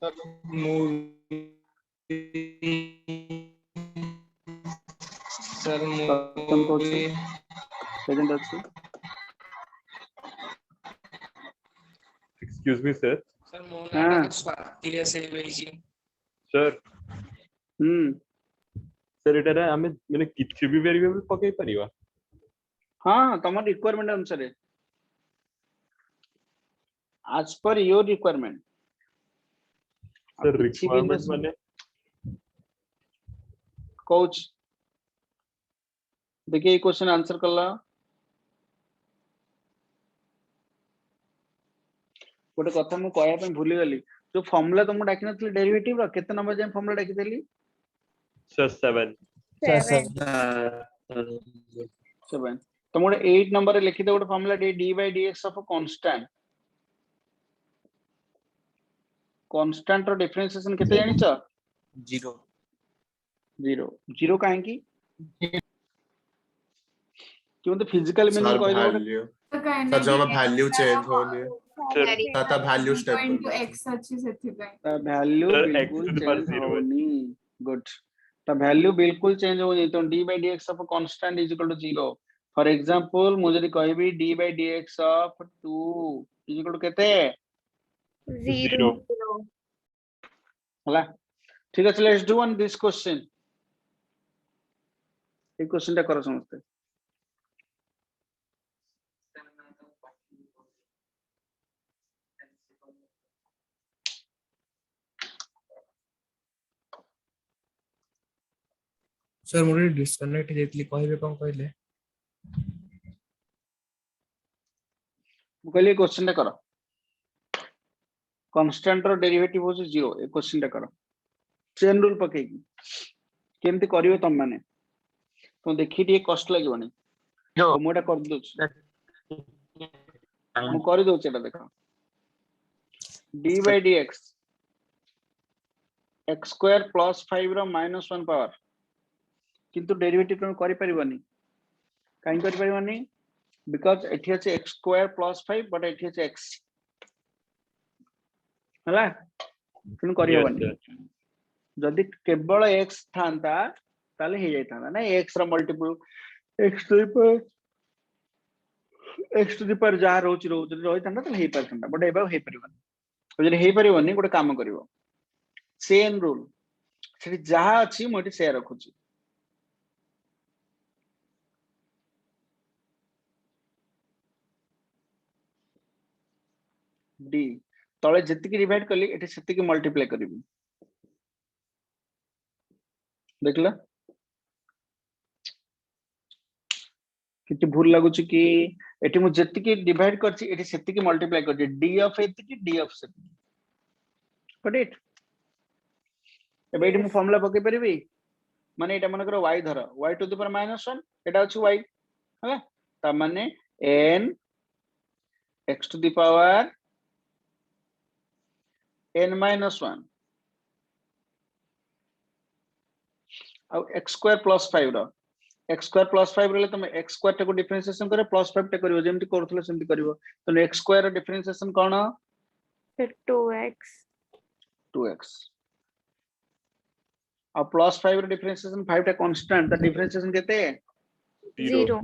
सर मु सर तुम कौन प्रेजेंट अच्छी एक्सक्यूज मी सर सर हाँ स्वातिया से भेजी सर हम्म सर एटारे आमे माने किछि भी वेरिएबल पकै परिवा हाँ तुम रिक्वायरमेंट अनुसार as per your requirement sir requirement माने कोच देखिए ये क्वेश्चन आंसर करला गोटे कथा मु कहया पे भूली गली जो फॉर्मूला तुमको डाकी नथली डेरिवेटिव रो केते नंबर जे फॉर्मूला डाकी देली सर 7 7 तुम गोटे 8 नंबर रे लिखि दे गोटे formula d by dx of a constant रो डिफरेंशिएशन केते जानि छ 0 0 काहे की क्यों तो फिजिकल मीनिंग कह दो तो कहने सर जब की वैल्यू चेंज होली ता वैल्यू स्टेप इनटू x अच्छी सेथिबाई वैल्यू Sir, बिल्कुल x to the change power 0 होनी गुड तो वैल्यू बिल्कुल चेंज होनी तो d by dx of a constant is equal to 0 for example मुझे यदि कहबी d by dx of 2 is equal to केते 0 हला ठीक है let's do one this question एक क्वेश्चन टा करो समझते सर मोर डिस्कनेक्ट जेतली कहबे कोन कहले कहले क्वेश्चन टा करो कांस्टेंट रो डेरिवेटिव हो 0 ए क्वेश्चन टा करो चेन रूल पकेगी केमती करियो तुम माने तो देखि टी कष्ट लागोनी तो मोटा कर दो मु कर दो एटा देखो d by dx x square plus 5 row -1 power किंतु डेरिवेटिव तुम करि परिबनी काई करि परिबनी बिकॉज़ एठी अछि x square plus 5 बट एठी अछि x हला तुम करि हबनी जदि केवल x थांता ताले हे जाइता ना x रो multiple x to the power जा रोच रहिता ताले हे परता बट एबा हे परिबनी जदि हे परिबनी गोटे काम करिवो चेन रूल सेठी जहा अछि मोटी शेयर रखुची d तळे जतिकी डिवाइड करली एठी सेतिकी मल्टीप्लाई करबी देखला किती भूल लागुची कि एठी मु जतिकी डिवाइड करची एठी सेतिकी मल्टीप्लाई करची d ऑफ एतिकी d ऑफ सेतिकी गॉट इट एबे एठी मु फार्मूला पके परिबी माने एटा मन करो y धर y टू द पावर -1 एटा अछि y हला ता माने n x to the power n minus 1 अब x square plus 5 रो x square plus 5 रहले तुम x square टा को डिफरेंशिएशन करे plus 5 टा करिवो जेमति करथले सेमति करिवो तो x square रो डिफरेंशिएशन कोन 2x अब plus 5 रो डिफरेंशिएशन 5 टा कांस्टेंट ता डिफरेंशिएशन केते 0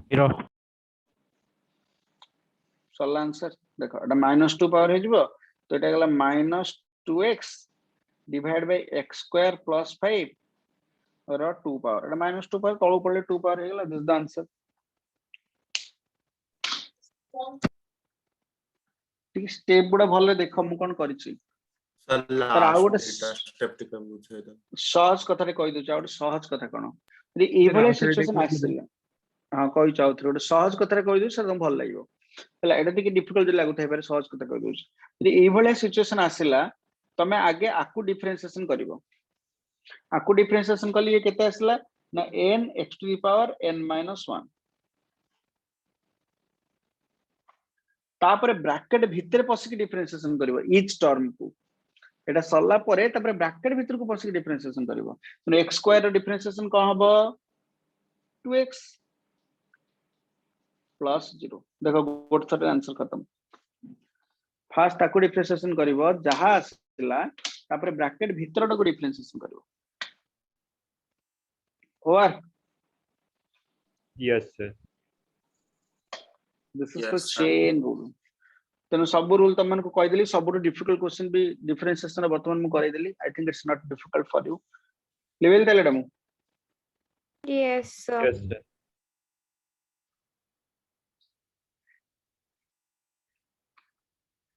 सला आंसर देखो एटा -2 पावर हे जिवो तो एटा गला -2x divide by x square plus 5 और 2 पावर एटा -2 पावर तळो पडले 2 पावर हे गला दिस द आंसर ठीक स्टेप बुडा भले देखो मु कोन करिछि सर सर आ गोटे स्टेप टिक बुझे दो सहज कथा रे कहि दो छ गोटे सहज कथा कोन यदि ए भले सिचुएशन आसिला हां कहि चाउ थ्रो गोटे सहज कथा रे कहि दो सर तुम भल लागिवो हला एटा टिके डिफिकल्ट लागु थाइ पारे सहज कथा कहि दो यदि ए भले सिचुएशन आसिला तमे आगे आकु डिफरेंशिएशन करिवो आकु डिफरेंशिएशन कली ये केते आसला ना n x to the power n minus 1 तापर ब्रैकेट भीतर पसिक डिफरेंशिएशन करिवो ईच टर्म को एटा सल्ला परे तापर ब्रैकेट भीतर को पसिक डिफरेंशिएशन करिवो तो x स्क्वायर रो डिफरेंशिएशन को हबो 2x प्लस 0 देखो गोट थोड़े आंसर खत्म फास्ट ताको डिफरेंशिएशन करिवो जहा आसिला तापर ब्रैकेट भीतर को differentiation करिवो Over. Yes sir. This is Yes, the sir. chain rule. तेणु सब रूल तुम मन को कहीदेली सब डिफिकल्ट क्वेश्चन भी डिफरेंशिएशन वर्तमान मु करदेली I think it's not difficult for you level देले डमु Yes, sir. Yes sir.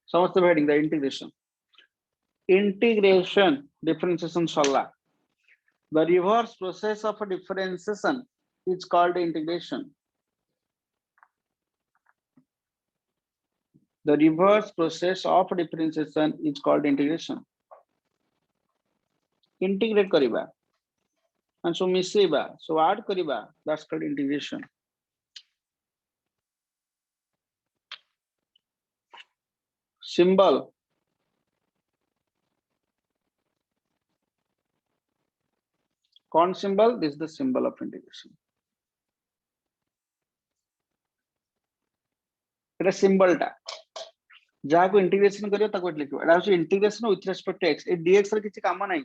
समस्त हेडिंग द इंटीग्रेशन differentiation सरला the reverse process of differentiation is called integration. The reverse process of differentiation is called integration. Integrate kariba and so miseba, so add kariba, that's called integration. Symbol. Con symbol, this is the symbol of integration. It is symbol ta. जहाँ को integration करियो ताको लिखियो एटा होची integration with respect to x ए dx रे किछि काम नै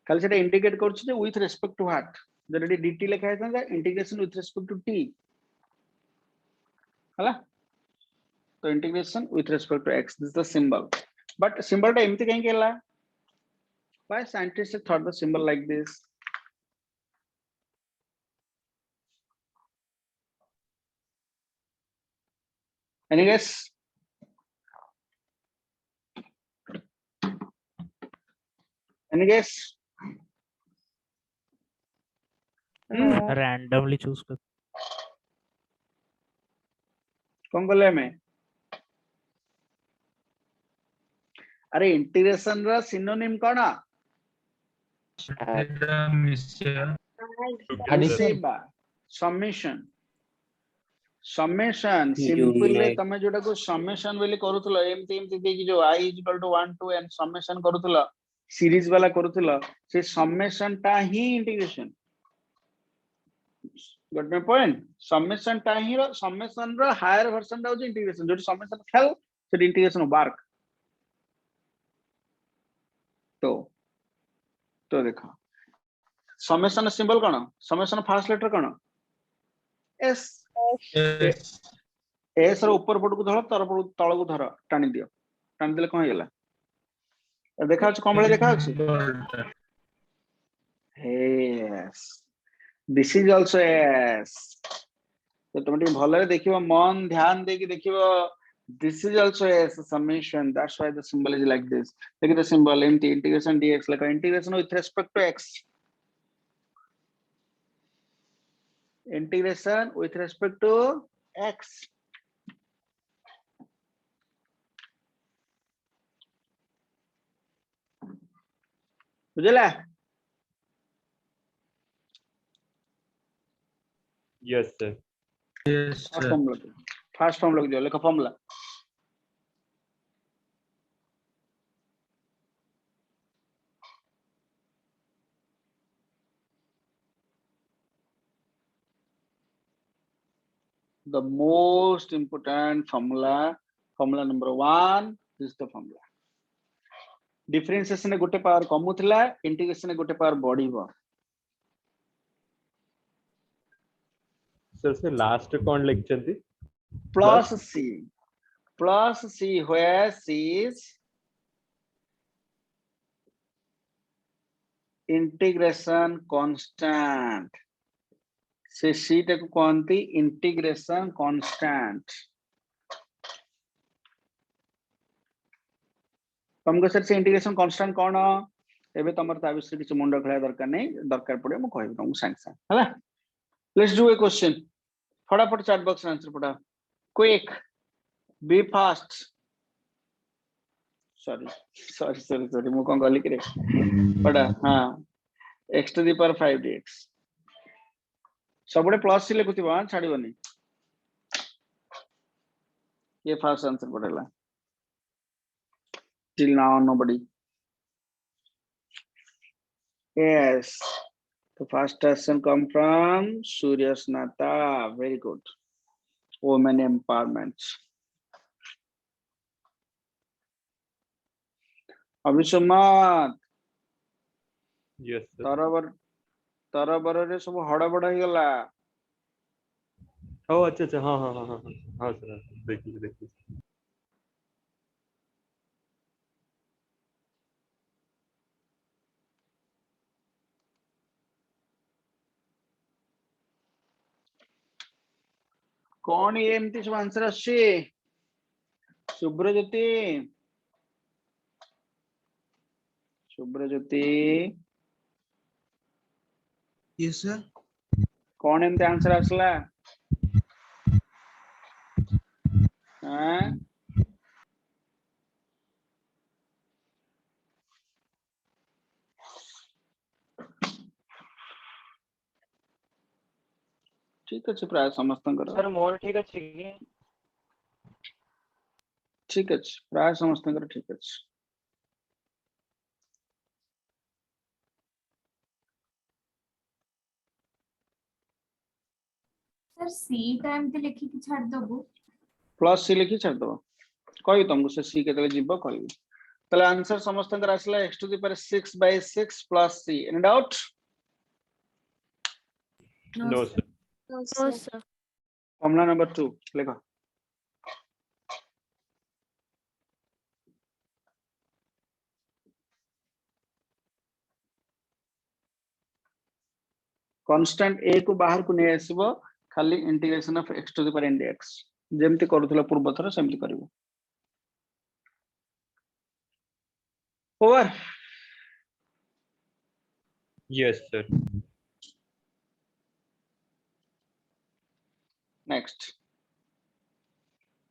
खाली सेटा इंडिकेट करछु जे विथ रेस्पेक्ट टू व्हाट जरे dt लिखा है था integration with respect to t हला तो integration with respect to x this is the symbol but symbol टा एमति कहीं केला why scientist thought the symbol like this any guess Any guess? randomly choose कर कौन बोले मैं अरे इंटीग्रेशन रा सिनोनिम कौन समेशन समेशन सिंपली तमे जोटा को समेशन वेली करूतलो एमती एमती देकी जो I = 1 to n समेशन करूतलो सीरीज वाला करूतलो से समेशन टा ही integration got my point summation टा ही रो समेशन रो हायर वर्जन दा हो इंटीग्रेशन जो समेशन फेल से इंटीग्रेशन वर्क तो देखो समेशन सिंबल कोन समेशन फर्स्ट लेटर कोन s s रो ऊपर पट को धर तळ को धर टाणी दियो टाणी देले कोन हेला देखा छ कोन बळे देखा छ yes this is also s तो तुम टी भले देखिबो मन ध्यान देकी देखिबो this is also as a summation that's why the symbol is like this look at the symbol empty integration dx like integration with respect to x integration with respect to x बुझला Yes sir. Yes sir. First form लग जाओ लेखा formula the most important formula number 1 is the formula differentiation गोटे power कमुतला integration गोटे power बढ़िबो sir से last कौन लिखचंती plus c where c is integration constant से c तक कोनती integration constant तुमको सर से इंटीग्रेशन कांस्टेंट कोन एबे तमर ता विषय किछ मुंड खळा दरकार नै दरकार पड़े मु कहबी तुमको सांग हला लेट्स डू ए क्वेश्चन फटाफट चैट बॉक्स आंसर पड़ा क्विक बी फास्ट सॉरी मु कोन गली करे पड़ा हां x to the power 5 dx सबडे plus सी लिखुथिबा छाड़ीबनी ये फर्स्ट आंसर पड़ेला till now nobody yes the first question come from Surya Snata very good women empowerment Abhishmat yes sir Taravar तरबରରେ सब हड़बड़ हो गला। ओ अच्छा अच्छा हाँ हाँ हाँ हाँ हाँ हाँ सर देखिए देखिए कौन ये एमती सब आंसर आछी? शुभ्रज्योति शुभ्रज्योति यस सर। कौन एमती आंसर आसला? हाँ ठीक अच्छे प्राय समस्त सर मोर ठीक अछि कि ठीक अच्छे प्राय समस्त ठीक अच्छे। सर सी टाइम के लिखि कि छाड़ दबो प्लस सी लिखी छाड़ दबो कहि तुमको से सी केतले जीव कहबी। तले आंसर समस्त आसला x to the power 6/6 plus c। Any doubt? No sir no sir formula number 2 लिखो। कांस्टेंट a को बाहर को नहीं आसीबो खाली integration of x to the power n dx जेमति करूथला पूर्व थर सेमति करिवो। Over yes sir next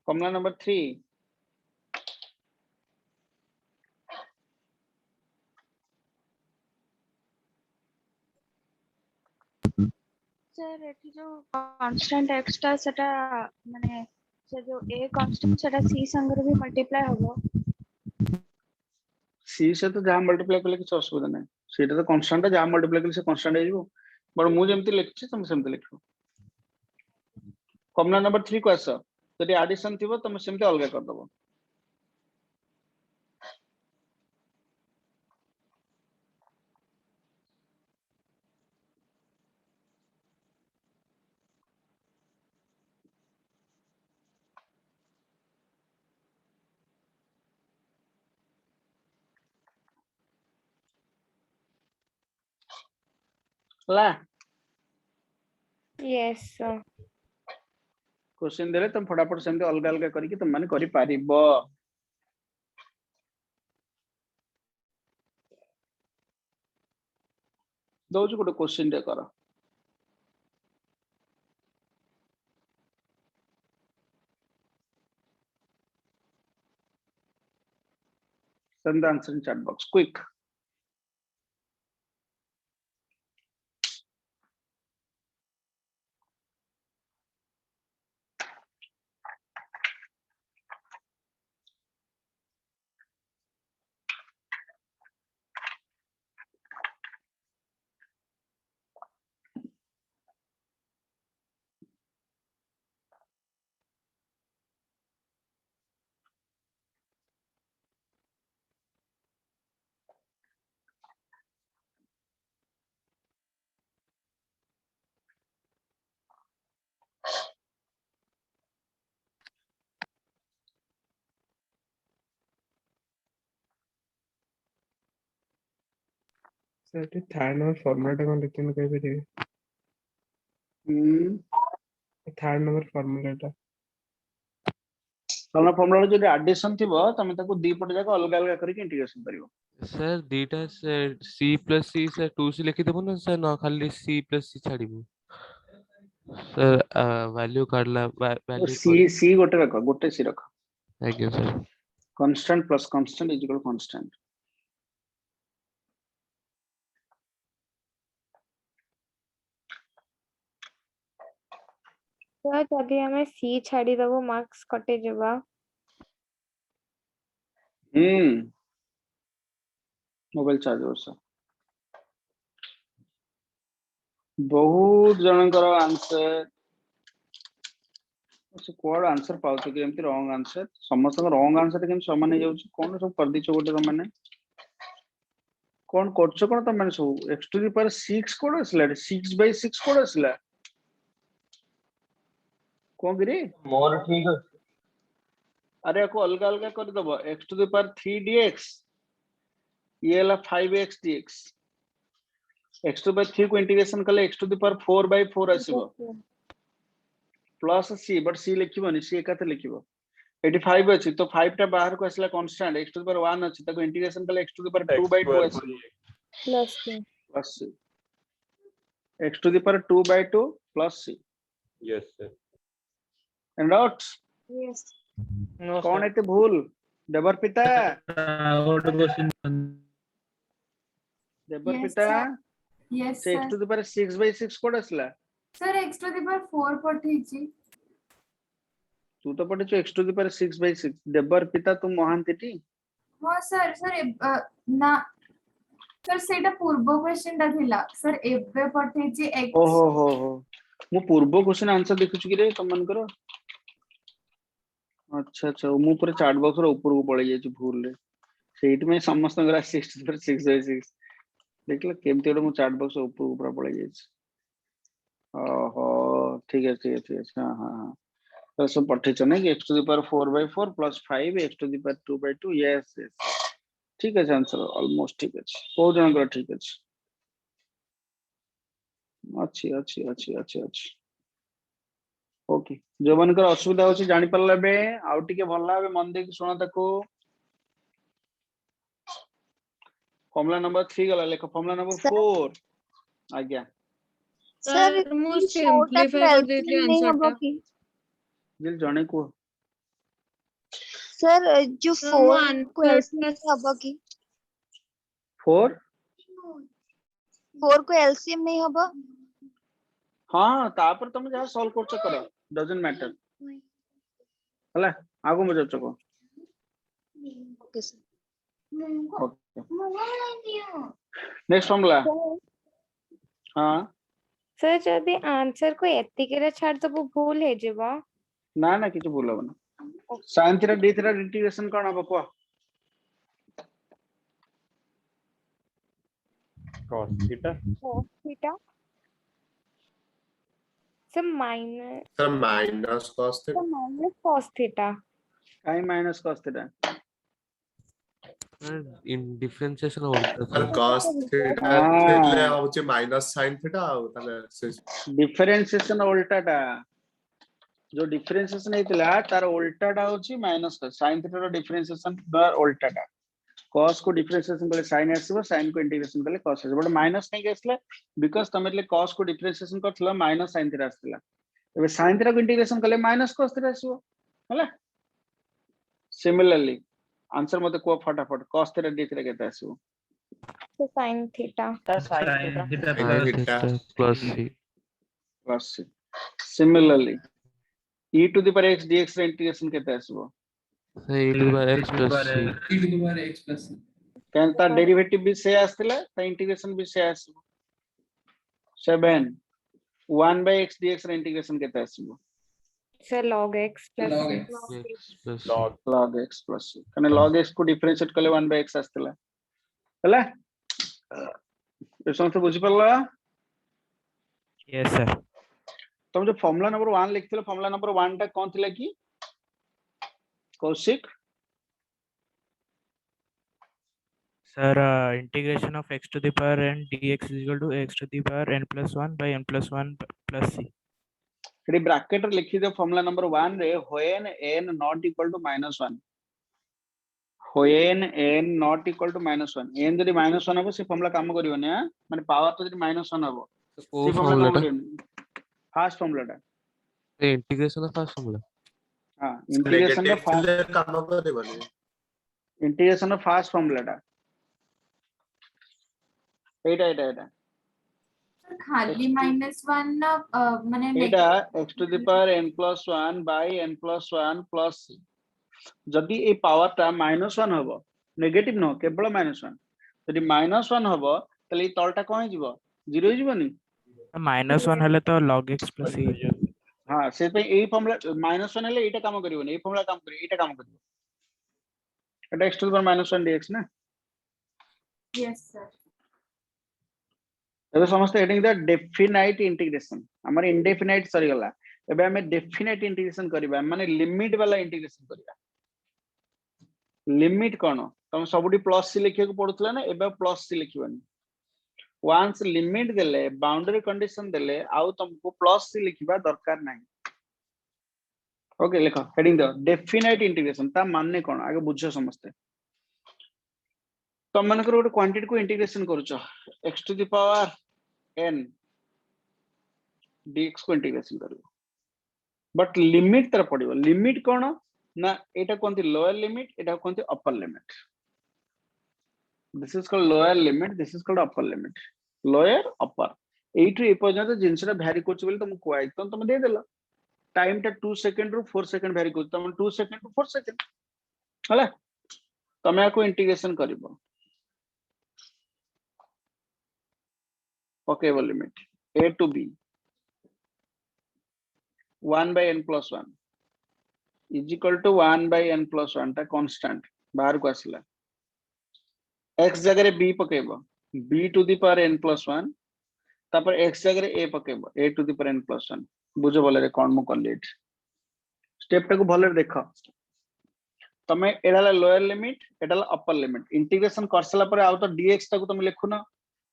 formula number 3 sir एठी जो कांस्टेंट x टा सेटा माने से जो a कांस्टेंट सेटा c संगे भी मल्टीप्लाई होबो। c से तो जहां मल्टीप्लाई करले किछ असुविधा नहीं सेटा तो कांस्टेंट जहां मल्टीप्लाई करले से कांस्टेंट हो जिवो बट मु जेमति लिखछि तुम सेमति लिखो। फॉर्मूला नंबर 3 को आस यदि एडिशन थिबो तुम सेमति अलग कर दबो। ला यस सर क्वेश्चन देले तुम फटाफट सेमति अलग अलग करके तुम माने करि पारिबो। दौज गोटे क्वेश्चन दे करो। Send the answer in chat box quick. Sir ये थर्ड नंबर फॉर्मूला टा कोन लिखन कहि परिबे? थर्ड नंबर फॉर्मूला टा तमना फॉर्मूला जदि एडिशन थिबो तमे ताको दी पट जाक अलग अलग करके इंटीग्रेशन करिवो। सर दीटा c plus c sir 2c लिखि देबो ना सर न खाली c प्लस c छाड़िबो सर वैल्यू काढला वैल्यू सी गोटे रख गोटे सी रख। Thank you sir. Constant plus constant is equal constant. Sir जदि हमें सी छाड़ी दबो मार्क्स कटे जबा। मोबाइल चार्ज हो सर बहुत जनकर आंसर से कोड आंसर पाउछ कि एमती रॉन्ग आंसर समस्त रॉन्ग आंसर केम समान हो जाउछ कोन सब कर दिछ गोटे माने कौन करछो कोन त माने सब x टू द पावर 6 कोड असला 6/6 कोड असला कोन गिरे मोर ठीक है अरे को अलग अलग कर दबो x to the power 3 dx ये हला 5x dx x to the power 3 को इंटीग्रेशन कले x टू द पावर 4/4 आसीबो प्लस c बट c लिखिबोनी c एकाते लिखिबो 85 अछि तो 5 टा बाहर को असला constant x to the power 1 अछि ताको इंटीग्रेशन कले x टू द पावर 2/2 आसीबो plus c x to the power 2/2 plus c yes sir and out yes कौन एते भूल देवर पिता देवर Yes, पिता sir. Yes, से x to sir. The power 6/6 कोड असला Sir, x to the power 4 पठेछि। तू तो पढ़े x टू द पावर 6/6 देवर पिता तुम महांतिटी हाँ सर सर ना सर सेटा पूर्व क्वेश्चन टा थिला सर एबे पठेछि x ओहो हो मु पूर्व क्वेश्चन आंसर देखुछु कि रे तुम मन करो अच्छा अच्छा मु पूरा चैट बॉक्स रो ऊपर को पळे जाय भूल रे सेट में समस्त ग्रा 6 पर 6/6 देखला केमते मु चैट बॉक्स ऊपर को पूरा पळे जाय ओहो ठीक है हां हां तो सब पठे छ नै x to the power 4/4 plus 5 x to the power 2/2 yes ठीक है आंसर ऑलमोस्ट ठीक है बहुत जन कर ठीक है अच्छी अच्छी अच्छी अच्छी अच्छी ओके जो मन कर असुविधा होची जानि परला बे आउ टिके भल्ला बे मन दे सुना ताको फॉर्मूला नंबर 3 गला लेखो फॉर्मूला नंबर 4 आज्ञा सर मु सिंपलीफाई कर देती आंसर टा दिल जाने को सर जो सर, वो 4 आंसर को एलसीएम प्लस- हबो की 4 4 को एलसीएम नहीं हबो हां तापर तुम जहा सॉल्व करछ करो डजंट मैटर हला आगो मजो चको okay sir okay next formula हां सर जदि आंसर को एतिके रे छाड़ दबो भूल हे जेबो ना ना किछ भूल होबना sin theta d theta integration कोन हबो को cos theta theta sir minus sir minus cos theta minus cos theta काई minus cos theta in differentiation होता सर cos थीटा हाँ। थिले होचे माइनस sin थीटा आउ ताले से डिफरेंशिएशन उल्टाटा जो डिफरेंशिएशन हेतिला तार उल्टाटा होची minus sin theta rho differentiation बार उल्टाटा cos को डिफरेंशिएशन कले sin आसीबो sin को इंटीग्रेशन कले cos आसीबो बट माइनस नहीं केसले बिकॉज़ तमेले cos को डिफरेंशिएशन करथला माइनस sin थीटा आसीला एबे sin थीटा को इंटीग्रेशन कले माइनस cos थीटा आसीबो हला सिमिलरली आंसर मते को फटाफट cos थीटा d थीटा केते आसीबो तो sin theta plus c plus c similarly e to the power x dx रे इंटीग्रेशन केते आसीबो e to the power x plus c e to the power x plus c कैन ता derivative भी से आस्तिला ता इंटीग्रेशन भी से आसीबो 7 1/x dx रे इंटीग्रेशन केते आसीबो sir log x plus log c x plus log x plus c कने log x को डिफरेंशिएट कले 1/x आस्तिला हला ए समस्त बुझि परला यस सर तुम जो फार्मूला नंबर 1 लिखथिलो फार्मूला नंबर 1 टा कोन थिला की Kaushik sir integration of x to the power n dx is equal to x to the power n plus 1 by n plus 1 plus c एडी ब्रैकेट रे लिखि दे फार्मूला नंबर 1 रे when n not equal to -1 when n not equal to -1 n जदी -1 हबो से formula काम करियो ने माने पावर तो जदी -1 हबो ओ से फॉर्मूला टा फास्ट फार्मूला टा इंटीग्रेशन ऑफ फर्स्ट फॉर्मूला हां इंटीग्रेशन दा फास्ट थिले काम करे बने इंटीग्रेशन ऑफ फास्ट फार्मूला टा एटा खाली -1 ना माने एटा x to the power n plus 1 by n plus 1 plus c जदि ए पावर टा -1 हबो नेगेटिव न केवल -1 जदि -1 हबो तले तलटा कोन हिजबो 0 हिजबोनी -1 हले तो log x plus c हां से पे ए फार्मूला -1 हले एटा काम करिवोनी ए फार्मूला काम करियो एटा काम करियो एटा x to the power -1 dx ना यस सर एबे समस्त हेडिंग द डेफिनाइट इंटीग्रेशन हमर इंडेफिनाइट सरी गला एबे हमें डेफिनाइट इंटीग्रेशन करबा माने लिमिट वाला इंटीग्रेशन करबा लिमिट कोन तुम सबुडी प्लस सी लिखे को पड़ुतला ना एबे प्लस सी लिखिबनी वंस लिमिट देले बाउंड्री कंडीशन देले आउ तुमको प्लस सी लिखिबा दरकार नाही ओके लिखो हेडिंग द डेफिनाइट इंटीग्रेशन ता माने कोन आगे बुझो समस्त तुम मन को क्वांटिटी को इंटीग्रेशन करूछ x to the power n dx को इंटीग्रेशन करियो बट लिमिट तर पड़ियो लिमिट कोन ना एटा कोनती लोअर लिमिट एटा कोनती upper limit this is called lower limit this is called upper limit lower upper एटू ए पर्यंत जिनसटा भ्यारी करछ बोली तुम कोइ तुम दे देला टाइम टा 2 सेकंड रु 4 सेकंड भ्यारी करछ तुम 2 सेकंड रु 4 सेकंड हला तमे को इंटीग्रेशन करिवो पकेबल limit a to b 1 by n plus 1 is equal to 1 by n plus 1 ता कांस्टेंट बाहर को आसला x जगह रे b पकेबो b to the power n plus 1 तापर x जगह रे a पकेबो a to the power n plus 1 बुझो बोले रे कोन मो कलेट स्टेप टा को भले देखो तमे एडाला लोअर लिमिट एडाला अपर लिमिट इंटीग्रेशन करसला पर आउ तो dx ता को तुम लिखुना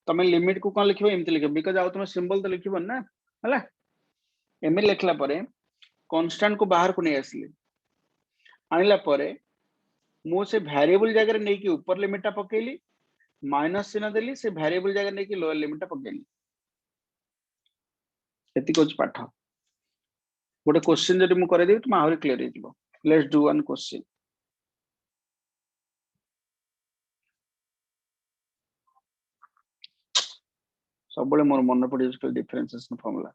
तमे लिमिट को कोन लिखबो एमति लिखबो बिकॉज़ आउ तुम सिंबल तो लिखबो ना हला एमे लिखला परे कांस्टेंट को बाहर को नहीं आसली आनिला परे मु से वेरिएबल जगह रे नै कि ऊपर लिमिट ता पकेली माइनस चिन्ह देली से वेरिएबल जगह नै कि लोअर लिमिट ता पकेली एति कोच पाठ गोटे क्वेश्चन जदि मु करे देबी तुम आहुरी क्लियर हे जिवो लेट्स डू वन क्वेश्चन सब बळे मोर मन पड़ी इसके differentiation formula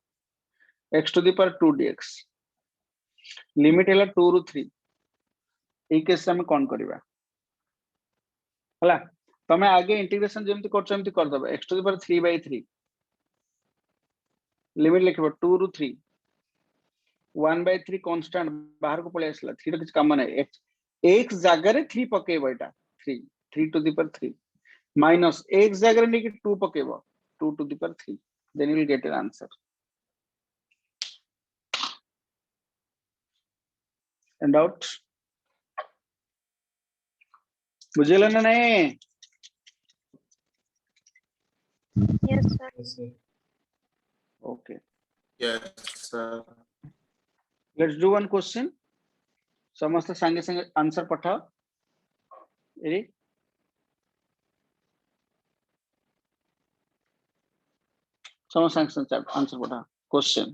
x to the power 2 dx limit हैला 2 रु 3 ए केस हम कोन करबा हला तमे आगे इंटीग्रेशन जेमति करछ एमति कर दबा x to the power 3 by 3 limit लिखबो 2 रु 3 1 by 3 कांस्टेंट बाहर को पळे आसला 3 किछ काम नै x जगह रे 3 पकेबो एटा 3 to the power 3 minus x जगह रे नै कि 2 पकेबो 2 to the power 3 then you will get an answer and out बुझेला ना नहीं Yes, sir. okay yes sir let's do one question समस्त संगे संगे आंसर पठाओ ready समस्त संगे संगे आंसर पठाओ क्वेश्चन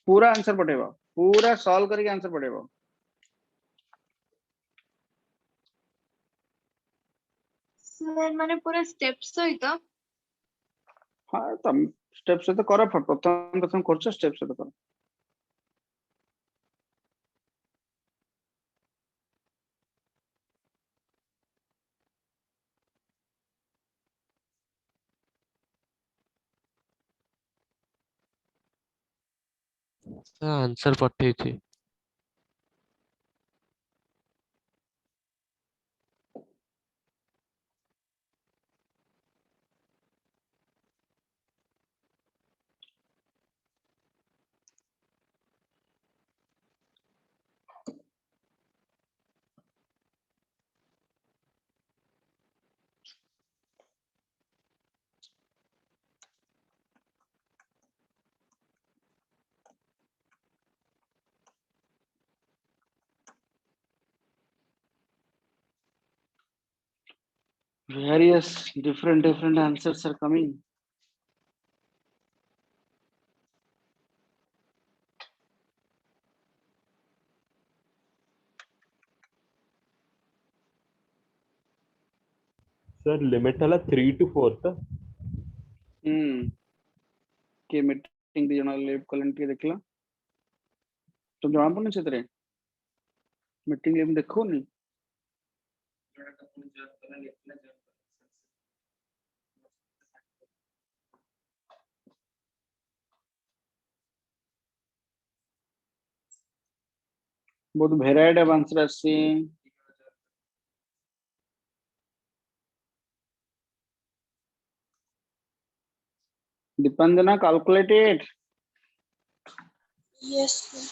पूरा आंसर पठेबो पूरा सॉल्व करके आंसर पठेबो सर माने पूरा स्टेप्स सहित हां तुम स्टेप से तो करो प्रथम प्रथम करछ स्टेप से तो करो आंसर पठे छी various different answers are coming sir limit हला 3 to 4 था के मीटिंग दी जणा लेव कलन के देखला तो जणा पन छतरे मीटिंग लेव देखो नी बहुत भेराइटी ऑफ आंसर आसी दीपांजना कैलकुलेटेड Yes, sir.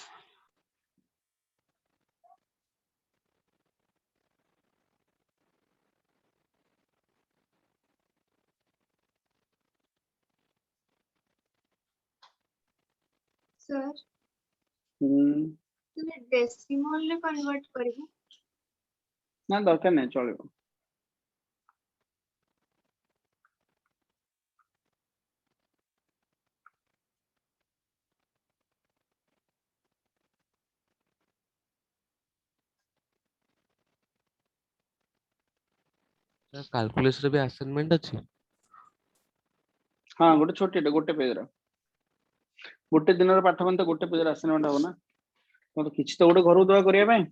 सर तुम डेसिमल रे कन्वर्ट करिबो ना दरकार नहीं चलो कैलकुलस रे भी असाइनमेंट अछि हाँ गोटे पेज रा गोटे दिन पाठ मन तो गोटे पेज असाइनमेंट हो ना तो किछि तो गोटे घर दवा करिया पे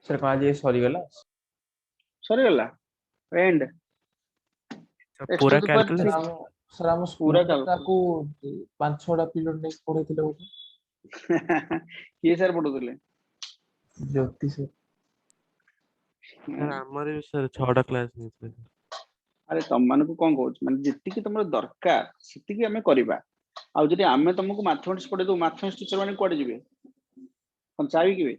सर कहाँ जे सॉरी गला सरी गला एंड पूरा x to the power calculus sir हम पूरा स्कूल ताकू 5-6टा पीरियड ने पढ़ेथिले बोले किए सर पढ़ुतले ज्योति सर सर हमर भी सर 6टा क्लास नहीं सर अरे तुम मान को कौन कहूँ माने जितकी तुम दरकार सेतिकी आमे करबा आ जदि आमे तुमको मैथमेटिक्स पढ़े दो मैथमेटिक्स टीचर माने कोडे जिवे हम चाहि किबे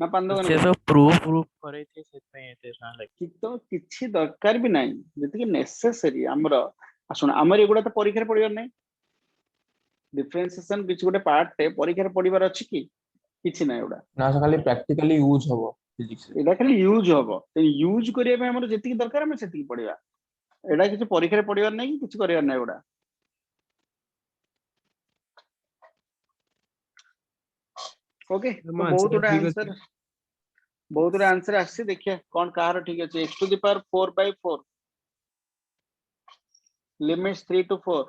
ना पान दो से सब प्रूफ करे थे से पे एते ना लाइक कि तो किछि दरकार भी नहीं जति कि नेसेसरी हमर सुन हमर एगुडा तो परीक्षा रे पढ़िबार नहीं डिफरेंशिएशन किछि गोटे पार्ट टे परीक्षा रे पढ़िबार अछि कि किछि नहीं एगुडा ना से खाली प्रैक्टिकली यूज हबो फिजिक्स एडा खाली यूज हबो तो यूज करिया पे हमर जति कि दरकार हम सेति पढ़िबा एडा किछि परीक्षा रे पढ़िबार नहीं किछि करिबार नहीं एगुडा ओके तो बहुत गुड आंसर आसी देखिए कौन कहार ठीक अच्छे x to the power 4/4 limits 3 to 4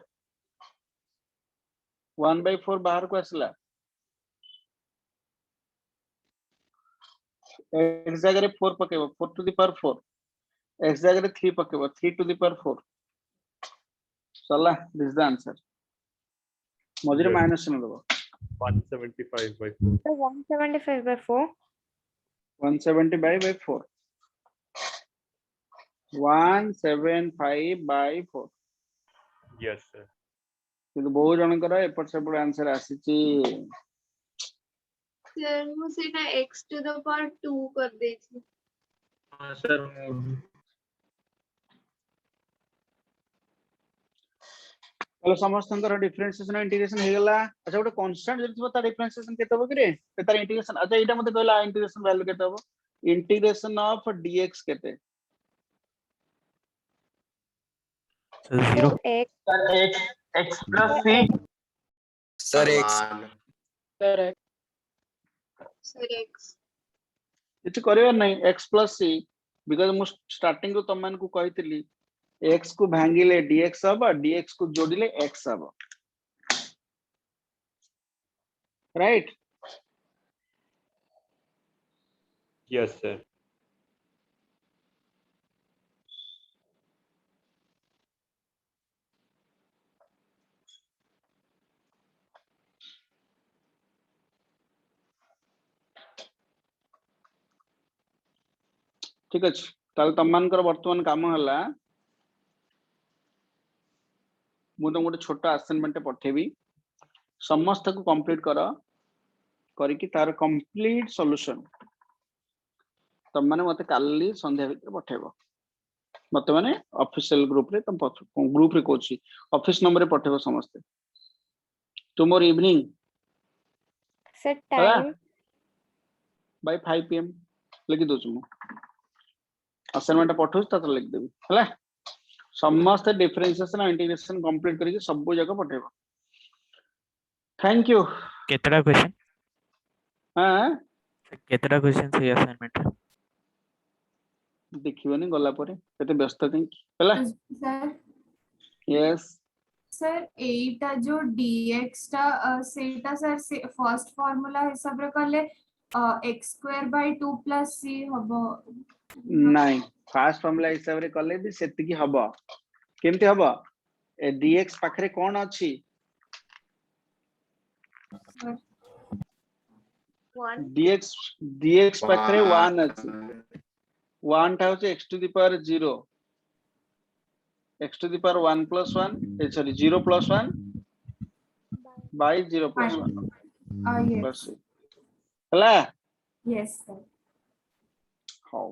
1/4 बाहर को आसला x जगह 4 पकेबो 4 to the power 4 x जगह 3 पकेबो 3 to the power 4 चला दिस द आंसर मझिरे Yes. माइनस न दबो 175/4 So 175/4. 175/4 175/4 yes sir কিন্তু বহু জনଙ୍କର ଏପଟ ସେପଟ आंसर ଆସିଛି सर मु सेटा x to the power 2 कर देछि सर हेलो समस्तंकर डिफरेंशिएशन इंटीग्रेशन हे गला अच्छा गोटे कांस्टेंट जति बता डिफरेंशिएशन केते हो कि रे तार इंटीग्रेशन अच्छा एटा मते कहला इंटीग्रेशन वैल्यू केते हो इंटीग्रेशन ऑफ dx केते sir 0 x plus c sir x sir x किछ करिवर नहीं x plus c बिकॉज़ मु स्टार्टिंग को तमन को कहितली x को भांगिले dx हबा dx को जोडिले x हबा राइट yes sir ठीक अछि ताल तमनकर वर्तमान काम हला मु तो गोटे छोटा असाइनमेंट पठेबी समस्त को कंप्लीट करिकी तार कंप्लीट सॉल्यूशन तम माने मते काली संध्या भीतर पठेबो मते माने ऑफिशियल ग्रुप रे तम ग्रुप रे कोची ऑफिस नंबर रे पठेबो समस्त tomorrow evening Sir, time. By 5 PM लिखि दो मु असाइनमेंट पठोस ता लिख देबी हला समस्त डिफरेंशिएशन और इंटीग्रेशन कंप्लीट करके सब जगह पठेबो थैंक यू केतरा क्वेश्चन हां केतरा क्वेश्चन से असाइनमेंट देखिबनी गला परे केते व्यस्त थिंक हला सर यस सर एटा जो dx टा सेटा सर फर्स्ट फार्मूला हिसाब रे कहले x square by 2 plus c हबो नहीं फास्ट फॉर्मूला हिसाब रे कले भी सेति की हबो केमती हबो ए dx पाखरे कोन अछि dx पाखरे 1 अछि 1 टा होचे x to the power 0 x to the power 1 plus 1 sorry 0 plus 1 by 0 plus 1 yes बस हला yes sir how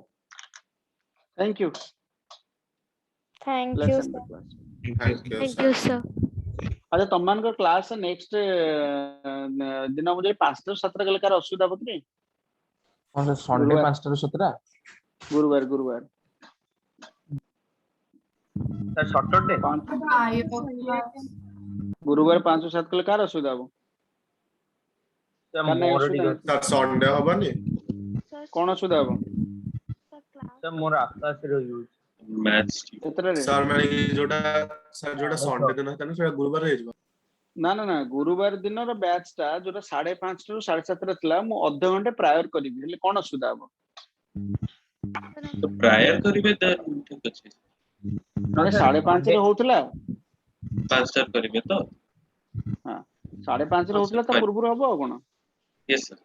thank you thank you lesson sir class thank you sir अच्छा तममान को क्लास नेक्स्ट दिन मुझे 5 टा 17 गलकार असुविधा पत्नी कौन से संडे 5 टा 17 गुरुवार गुरुवार सर सैटरडे गुरुवार 5 7 गलकार असुविधा हो मोर सर संडे हबनी कौन असुविधा हो सर मोर आकाश रो यूज मैच केतरे सर माने जोटा संडे दिन होता ना सेटा गुरुवार हे जबा ना ना ना गुरुवार दिन रो बैच टा जोटा 5:30 रु 7:30 रे थिला मु आधा घंटे प्रायर करिबि हेले कोन असुविधा हो तो प्रायर करिवे ठीक अछि माने 5:30 रे होतला 5 करिवे तो हां 5:30 रे होतला त पूर्व हबो कोन यस सर